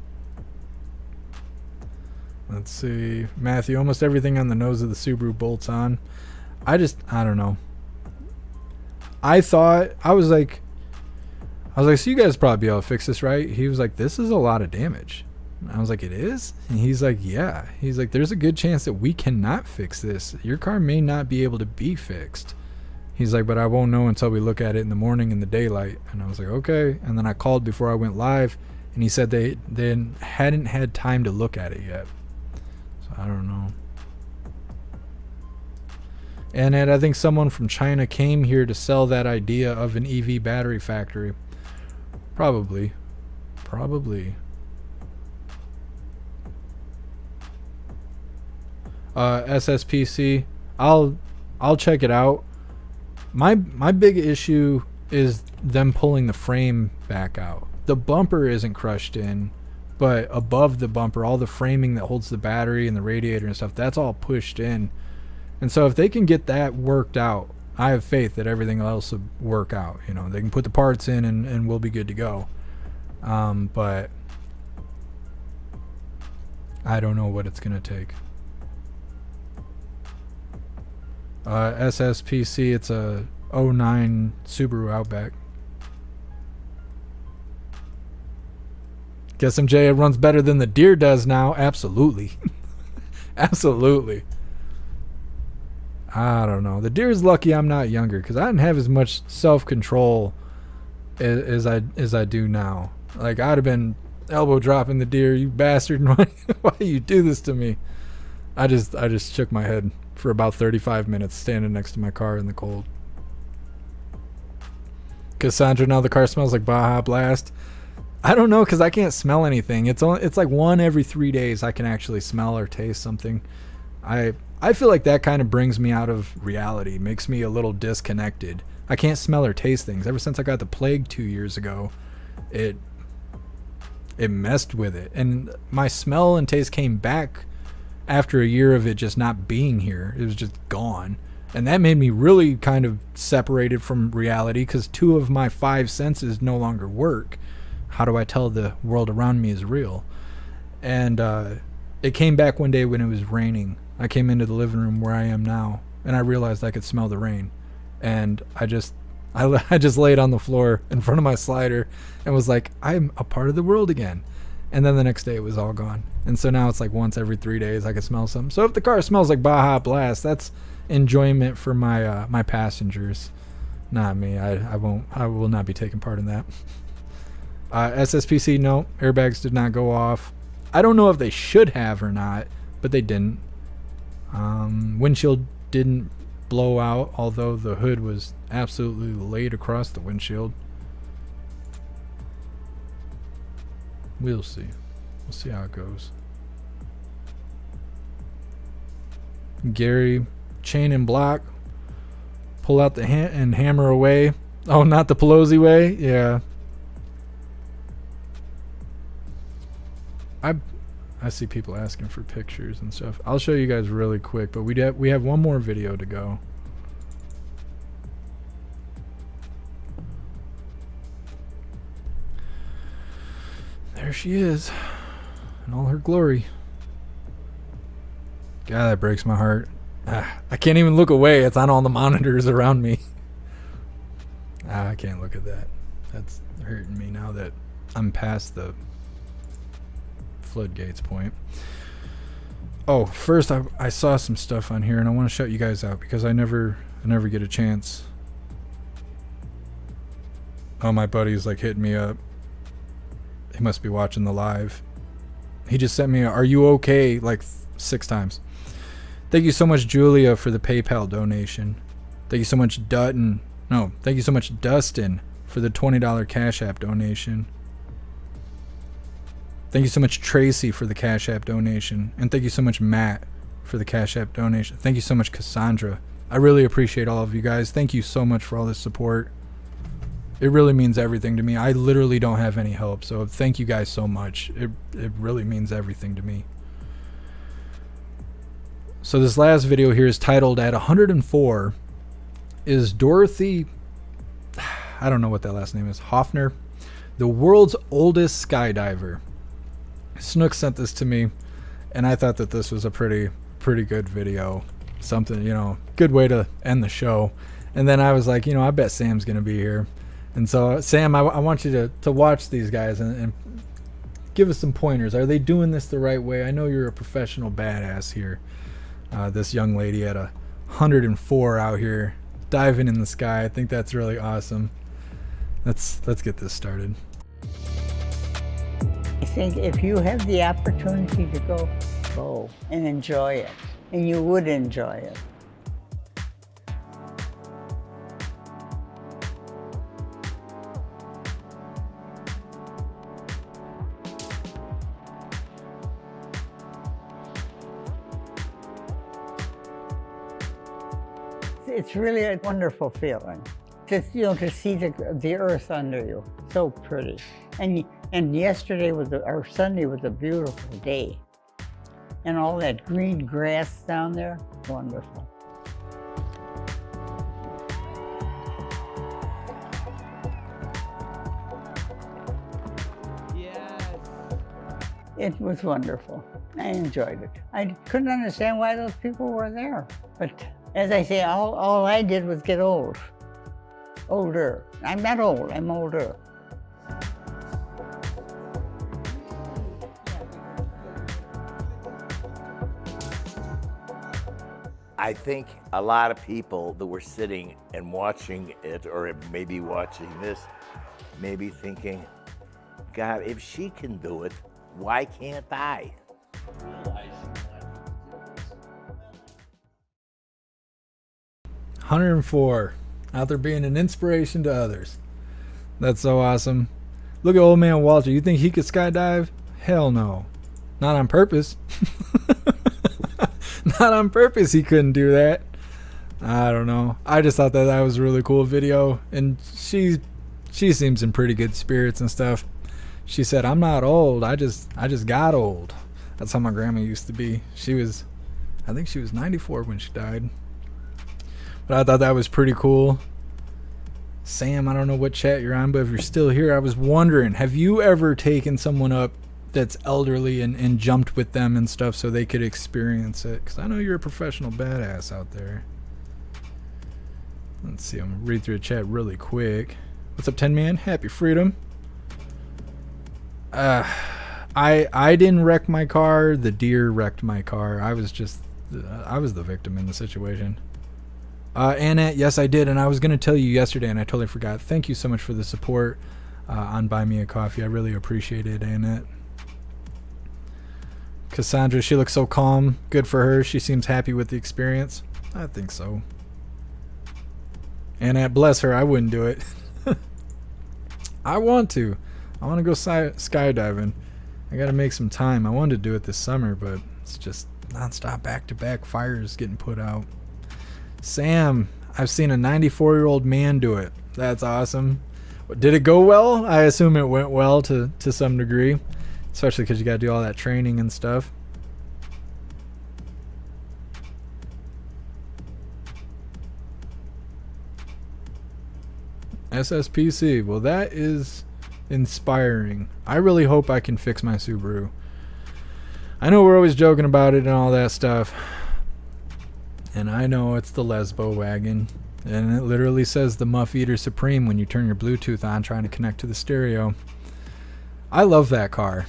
Let's see. Matthew, almost everything on the nose of the Subaru bolts on. I don't know. I was like, so you guys probably be able to fix this, right? He was like, this is a lot of damage. I was like, it is? And he's like, yeah. He's like, there's a good chance that we cannot fix this. Your car may not be able to be fixed. He's like, but I won't know until we look at it in the morning in the daylight. And I was like, okay. And then I called before I went live, and he said they hadn't had time to look at it yet. So I don't know. And I think someone from China came here to sell that idea of an EV battery factory. Probably. SSPC. I'll check it out. My big issue is them pulling the frame back out. The bumper isn't crushed in, but above the bumper, all the framing that holds the battery and the radiator and stuff, that's all pushed in. And so if they can get that worked out, I have faith that everything else will work out. You know, they can put the parts in and we'll be good to go. But I don't know what it's going to take. SSPC, it's a 09 Subaru Outback. Guess MJ runs better than the Deer does now. Absolutely. Absolutely. I don't know. The Deer's lucky I'm not younger, because I didn't have as much self-control as I do now. Like, I'd have been elbow dropping the Deer, you bastard. Why you do this to me? I just shook my head for about 35 minutes standing next to my car in the cold. Cassandra, now the car smells like Baja Blast. I don't know, because I can't smell anything. It's like one every 3 days I can actually smell or taste something. I feel like that kind of brings me out of reality, makes me a little disconnected. I can't smell or taste things. Ever since I got the plague 2 years ago, it messed with it. And my smell and taste came back after a year of it just not being here. It was just gone. And that made me really kind of separated from reality, because 2 of my 5 senses no longer work. How do I tell the world around me is real? And it came back one day when it was raining. I came into the living room where I am now, and I realized I could smell the rain. And I just laid on the floor in front of my slider and was like, I'm a part of the world again. And then the next day it was all gone. And so now it's like once every 3 days I can smell something. So if the car smells like Baja Blast, that's enjoyment for my my passengers, not me. I will not be taking part in that. SSPC, no, airbags did not go off. I don't know if they should have or not, but they didn't. Windshield didn't blow out, although the hood was absolutely laid across the windshield. We'll see. We'll see how it goes. Gary, chain and block. Pull out the and hammer away. Oh, not the Pelosi way? Yeah. I see people asking for pictures and stuff. I'll show you guys really quick, but we have one more video to go. There she is in all her glory. God, that breaks my heart. I can't even look away. It's on all the monitors around me. I can't look at that. That's hurting me now that I'm past the floodgates point. Oh, first I saw some stuff on here and I want to shout you guys out because I never get a chance. Oh, my buddy's like hitting me up. He must be watching the live. He just sent me a, "Are you okay?" like 6 times. Thank you so much, Julia, for the PayPal donation. Thank you so much, Dutton. No, thank you so much, Dustin, for the $20 Cash App donation. Thank you so much, Tracy, for the Cash App donation. And thank you so much, Matt, for the Cash App donation. Thank you so much, Cassandra. I really appreciate all of you guys. Thank you so much for all this support. It really means everything to me. I literally don't have any help, so thank you guys so much. It really means everything to me. So this last video here is titled "At 104 is Dorothy," I don't know what that last name is, Hoffner, "the world's oldest skydiver." Snook sent this to me, and I thought that this was a pretty good video. Something, you know, good way to end the show. And then I was like, you know, I bet Sam's going to be here. And so, Sam, I want you to watch these guys and give us some pointers. Are they doing this the right way? I know you're a professional badass here. This young lady at 104 out here diving in the sky. I think that's really awesome. Let's get this started. I think if you have the opportunity to go and enjoy it, and you would enjoy it. it's really a wonderful feeling. Just, to see the earth under you. So pretty. And yesterday or Sunday was a beautiful day. And all that green grass down there, wonderful. It was wonderful. I enjoyed it. I couldn't understand why those people were there. But as I say, all I did was get old. Older. I'm not old, I'm older. I think a lot of people that were sitting and watching it, or maybe watching this, maybe thinking, God, if she can do it, why can't I? 104. Out there being an inspiration to others. That's so awesome. Look at old man Walter. You think he could skydive? Hell no. Not on purpose. Not on purpose he couldn't do that. I don't know. I just thought that was a really cool video. And she seems in pretty good spirits and stuff. She said, I'm not old. I just got old. That's how my grandma used to be. I think she was 94 when she died. But I thought that was pretty cool. Sam, I don't know what chat you're on, but if you're still here, I was wondering, have you ever taken someone up that's elderly and jumped with them and stuff so they could experience it? Because I know you're a professional badass out there. Let's see, I'm going to read through the chat really quick. What's up, 10 Man? Happy freedom. I didn't wreck my car. The deer wrecked my car. I was the victim in the situation. Annette, yes I did, and I was going to tell you yesterday and I totally forgot. Thank you so much for the support on Buy Me a Coffee. I really appreciate it, Annette. Cassandra, she looks so calm. Good for her. She seems happy with the experience. I think so. Annette, bless her. I wouldn't do it. I want to. I want to go skydiving. I got to make some time. I wanted to do it this summer, but it's just nonstop back-to-back fires getting put out. Sam, I've seen a 94-year-old man do it. That's awesome. Did it go well? I assume it went well to some degree, especially because you got to do all that training and stuff. SSPC, well, that is inspiring. I really hope I can fix my Subaru. I know we're always joking about it and all that stuff, and I know it's the Lesbo wagon, and it literally says the Muff Eater Supreme when you turn your Bluetooth on trying to connect to the stereo. I love that car.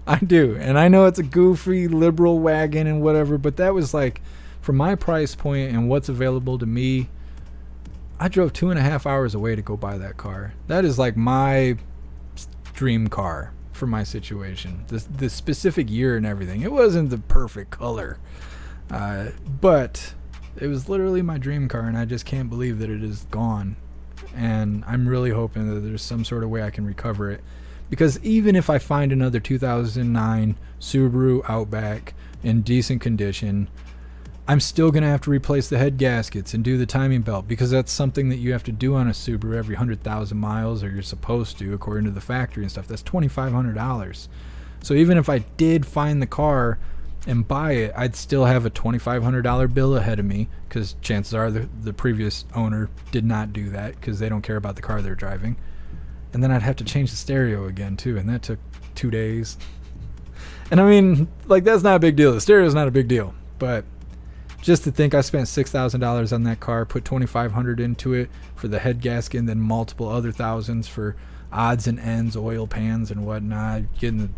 I do, and I know it's a goofy liberal wagon and whatever, but that was like, for my price point and what's available to me, I drove 2.5 hours away to go buy that car. That is like my dream car for my situation. The specific year and everything. It wasn't the perfect color, but it was literally my dream car, and I just can't believe that it is gone. And I'm really hoping that there's some sort of way I can recover it, because even if I find another 2009 Subaru Outback in decent condition, I'm still going to have to replace the head gaskets and do the timing belt, because that's something that you have to do on a Subaru every 100,000 miles, or you're supposed to according to the factory and stuff. That's $2,500. So even if I did find the car and buy it, I'd still have a $2,500 bill ahead of me, because chances are the previous owner did not do that because they don't care about the car they're driving. And then I'd have to change the stereo again too, and that took 2 days. And I mean, like, that's not a big deal. The stereo's not a big deal, but just to think I spent $6,000 on that car, put $2,500 into it for the head gasket, and then multiple other thousands for odds and ends, oil pans and whatnot, getting the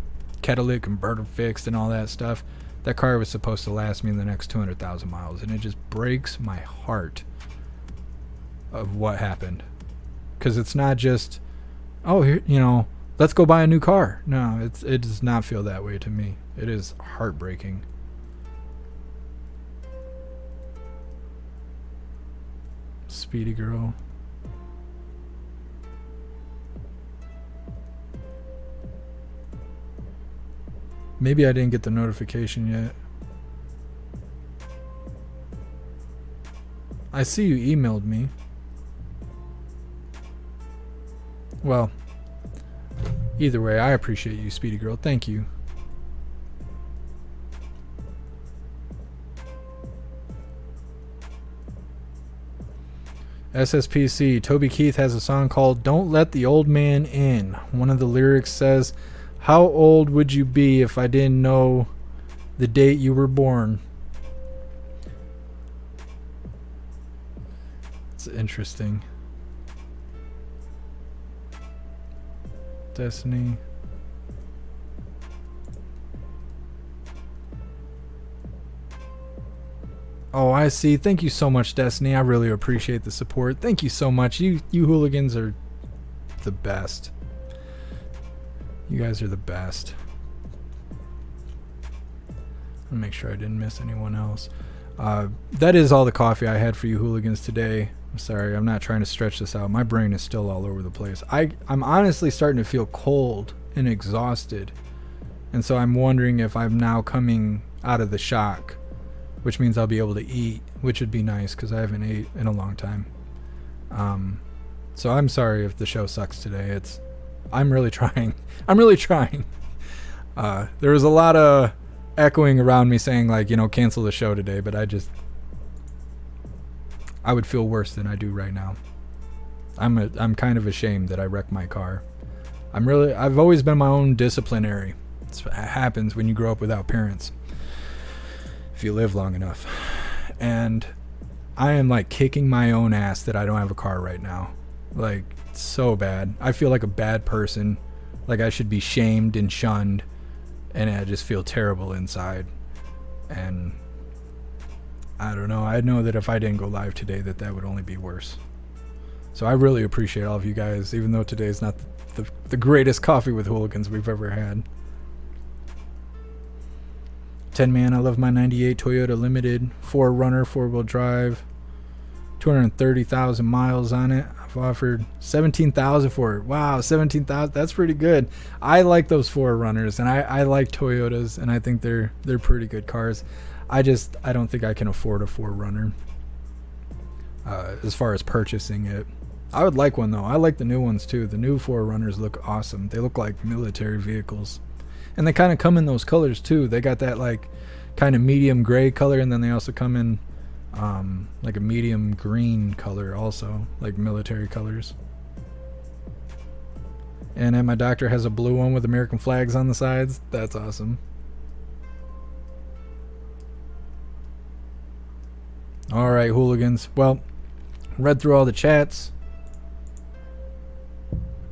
catalytic converter fixed and all that stuff. That car was supposed to last me in the next 200,000 miles, and it just breaks my heart of what happened. Because it's not just, oh, here, let's go buy a new car. No, it does not feel that way to me. It is heartbreaking. Speedy girl. Maybe I didn't get the notification yet. I see you emailed me. Well, either way, I appreciate you, Speedy Girl. Thank you. SSPC, Toby Keith has a song called Don't Let the Old Man In. One of the lyrics says, how old would you be if I didn't know the date you were born? It's interesting. Destiny. Oh, I see. Thank you so much, Destiny. I really appreciate the support. Thank you so much. You hooligans are the best. You guys are the best. I'll make sure I didn't miss anyone else. That is all the coffee I had for you hooligans today. I'm sorry, I'm not trying to stretch this out. My brain is still all over the place. I'm honestly starting to feel cold and exhausted. And so I'm wondering if I'm now coming out of the shock, which means I'll be able to eat, which would be nice because I haven't ate in a long time. So I'm sorry if the show sucks today. I'm really trying. I'm really trying. There was a lot of echoing around me saying, like, you know, cancel the show today, but I would feel worse than I do right now. I'm kind of ashamed that I wrecked my car. I've always been my own disciplinary. It happens when you grow up without parents, if you live long enough. And I am like kicking my own ass that I don't have a car right now. Like, so bad. I feel like a bad person. Like I should be shamed and shunned. And I just feel terrible inside. And I don't know. I know that if I didn't go live today, that would only be worse. So I really appreciate all of you guys, even though today's not the greatest Coffee with Hooligans we've ever had. 10-man, I love my 98 Toyota Limited 4Runner 4-wheel drive. 230,000 miles on it. I've offered 17,000 for it. Wow, 17,000. That's pretty good. I like those 4Runners, and I like Toyotas, and I think they're pretty good cars. I don't think I can afford a 4Runner as far as purchasing it. I would like one though. I like the new ones too. The new 4Runners look awesome. They look like military vehicles. And they kind of come in those colors too. They got that like kind of medium gray color, and then they also come in like a medium green color also, like military colors. And then my doctor has a blue one with American flags on the sides. That's awesome. All right, hooligans. Well, read through all the chats.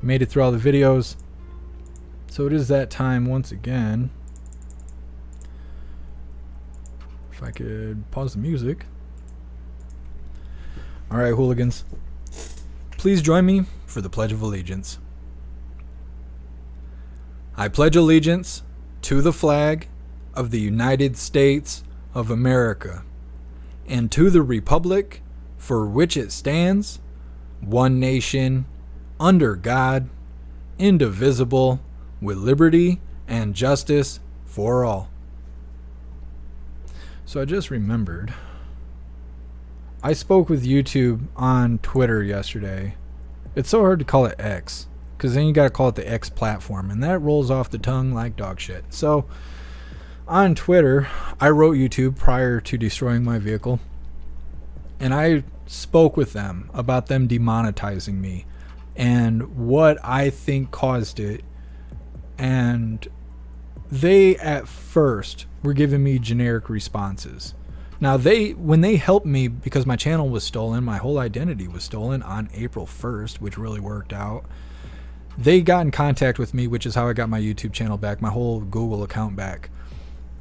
Made it through all the videos. So it is that time once again. If I could pause the music. All right, hooligans. Please join me for the Pledge of Allegiance. I pledge allegiance to the flag of the United States of America and to the republic for which it stands, one nation, under God, indivisible, with liberty and justice for all. So I just remembered, I spoke with YouTube on Twitter yesterday. It's so hard to call it X, because then you got to call it the X platform, and that rolls off the tongue like dog shit. So on Twitter, I wrote YouTube prior to destroying my vehicle, and I spoke with them about them demonetizing me and what I think caused it. And they at first were giving me generic responses. Now when they helped me, because my channel was stolen, my whole identity was stolen on April 1st, which really worked out. They got in contact with me, which is how I got my YouTube channel back, my whole Google account back.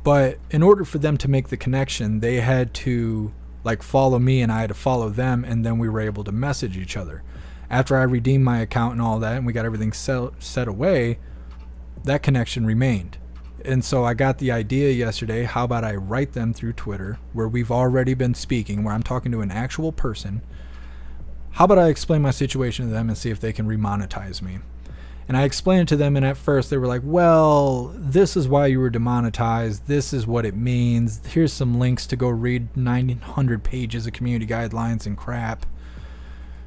But in order for them to make the connection, they had to like follow me and I had to follow them, and then we were able to message each other. After I redeemed my account and all that, and we got everything set away, that connection remained. And so I got the idea yesterday, how about I write them through Twitter, where we've already been speaking, where I'm talking to an actual person. How about I explain my situation to them and see if they can remonetize me? And I explained it to them, and at first they were like, well, this is why you were demonetized. This is what it means. Here's some links to go read 900 pages of community guidelines and crap.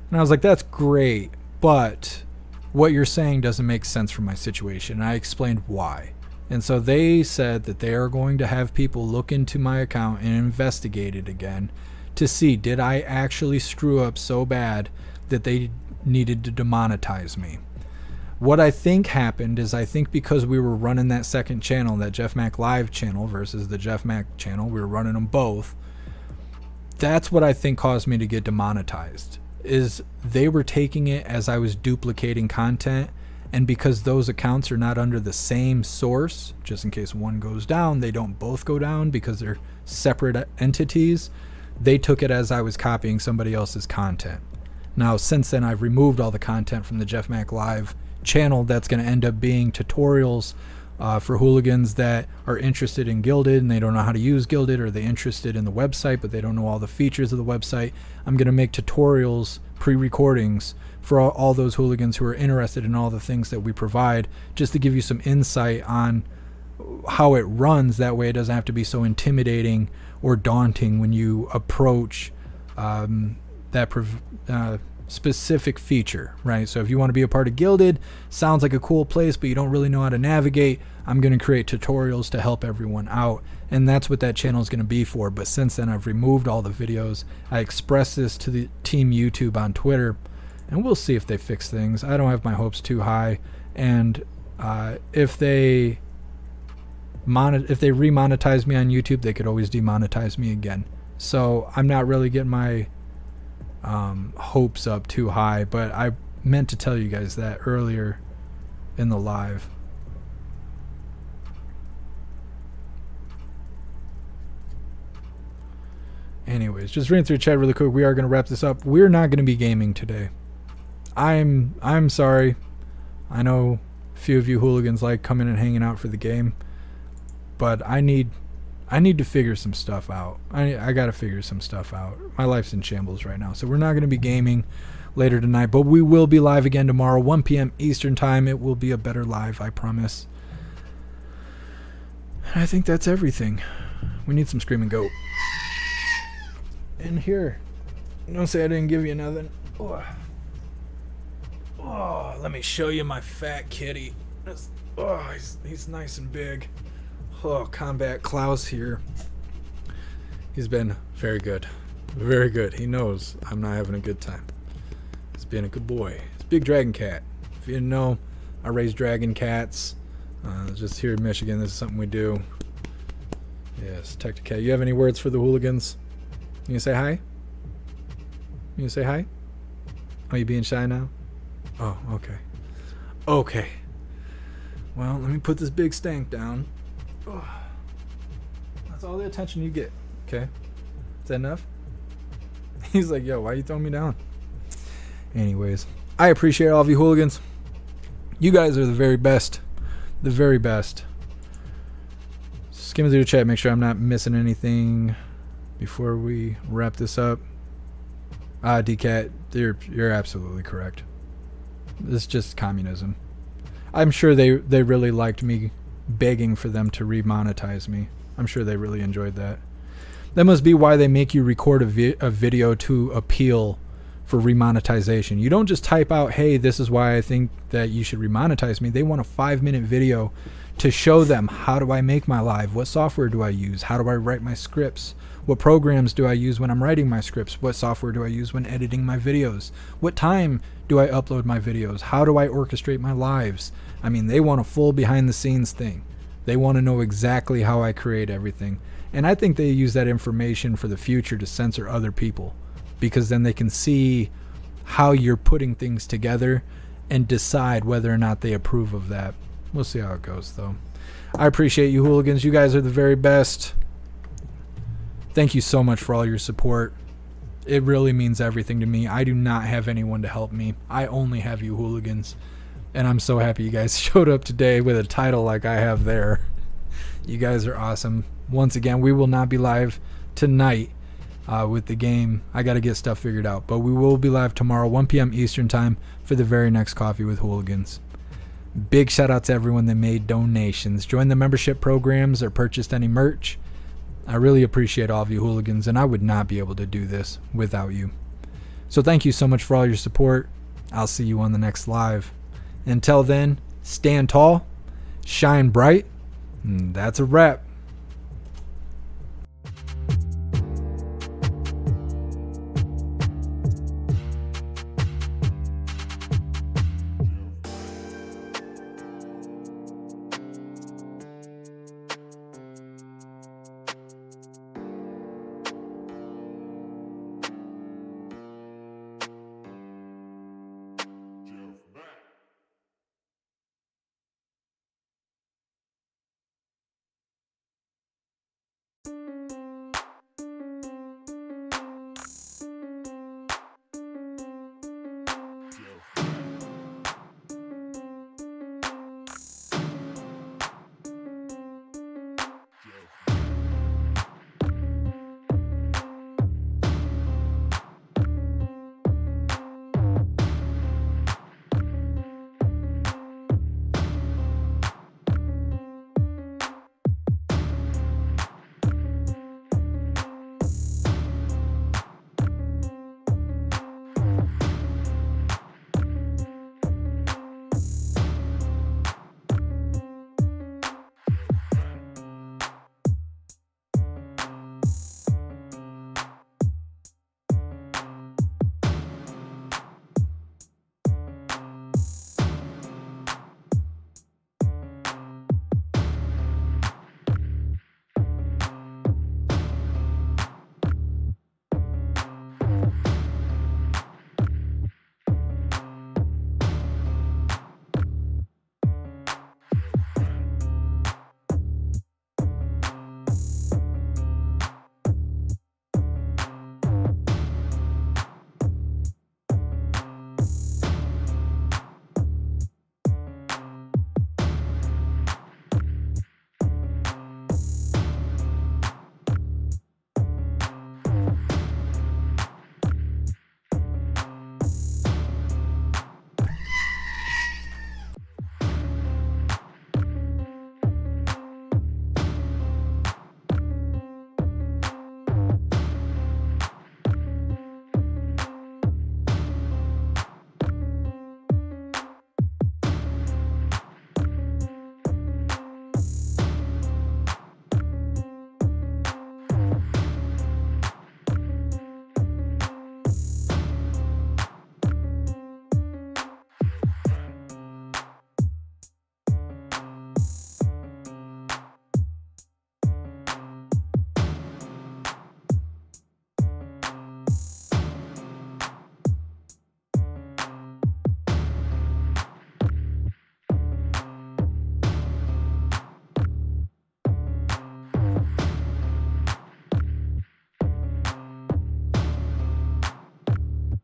And I was like, that's great, but what you're saying doesn't make sense for my situation. And I explained why. And so they said that they are going to have people look into my account and investigate it again to see, did I actually screw up so bad that they needed to demonetize me? What I think happened is, I think because we were running that second channel, that Jeff Mac Live channel versus the Jeff Mac channel, we were running them both. That's what I think caused me to get demonetized, is they were taking it as I was duplicating content. And because those accounts are not under the same source, just in case one goes down, they don't both go down because they're separate entities. They took it as I was copying somebody else's content. Now, since then, I've removed all the content from the Jeff Mac Live channel. That's going to end up being tutorials for hooligans that are interested in Gilded and they don't know how to use Gilded, or they're interested in the website but they don't know all the features of the website. I'm going to make tutorials, pre-recordings for all those hooligans who are interested in all the things that we provide, just to give you some insight on how it runs. That way it doesn't have to be so intimidating or daunting when you approach that specific feature, right? So if you want to be a part of Gilded, sounds like a cool place, but you don't really know how to navigate, I'm going to create tutorials to help everyone out. And that's what that channel is going to be for. But since then, I've removed all the videos. I expressed this to the team YouTube on Twitter, and we'll see if they fix things. I don't have my hopes too high. And if they remonetize me on YouTube, they could always demonetize me again. So I'm not really getting my hopes up too high, but I meant to tell you guys that earlier in the live. Anyways, just reading through chat really quick. We are going to wrap this up. We're not going to be gaming today. I'm sorry. I know a few of you hooligans like coming and hanging out for the game, but I need to figure some stuff out. I got to figure some stuff out. My life's in shambles right now. So we're not going to be gaming later tonight, but we will be live again tomorrow, 1 p.m. Eastern time. It will be a better live, I promise. And I think that's everything. We need some Screaming Goat. And here, don't say I didn't give you nothing. Oh, let me show you my fat kitty. Oh, he's nice and big. Oh, Combat Klaus here. He's been very good. Very good. He knows I'm not having a good time. He's being a good boy. He's a big dragon cat. If you didn't know, I raise dragon cats. Just here in Michigan, this is something we do. Yes, Tech Cat. You have any words for the hooligans? You say hi? You say hi? Are you being shy now? Oh, okay. Okay. Well, let me put this big stank down. Oh. That's all the attention you get. Okay. Is that enough? He's like, yo, why are you throwing me down? Anyways, I appreciate all of you hooligans. You guys are the very best. The very best. Skim through the chat, make sure I'm not missing anything before we wrap this up. DCat, you're absolutely correct. It's just communism. I'm sure they really liked me begging for them to remonetize me. I'm sure they really enjoyed that. That must be why they make you record a video to appeal for remonetization. You don't just type out, hey, this is why I think that you should remonetize me. They want a 5-minute video to show them, how do I make my live? What software do I use? How do I write my scripts? What programs do I use when I'm writing my scripts? What software do I use when editing my videos? What time do I upload my videos? How do I orchestrate my lives? I mean, they want a full behind the scenes thing. They want to know exactly how I create everything. And I think they use that information for the future to censor other people, because then they can see how you're putting things together and decide whether or not they approve of that. We'll see how it goes, though. I appreciate you hooligans. You guys are the very best. Thank you so much for all your support. It really means everything to me. I do not have anyone to help me. I only have you hooligans. And I'm so happy you guys showed up today with a title like I have there. You guys are awesome. Once again, we will not be live tonight with the game. I got to get stuff figured out. But we will be live tomorrow, 1 p.m. Eastern time, for the very next Coffee with Hooligans. Big shout out to everyone that made donations, joined the membership programs, or purchased any merch. I really appreciate all of you hooligans, and I would not be able to do this without you. So thank you so much for all your support. I'll see you on the next live. Until then, stand tall, shine bright, and that's a wrap.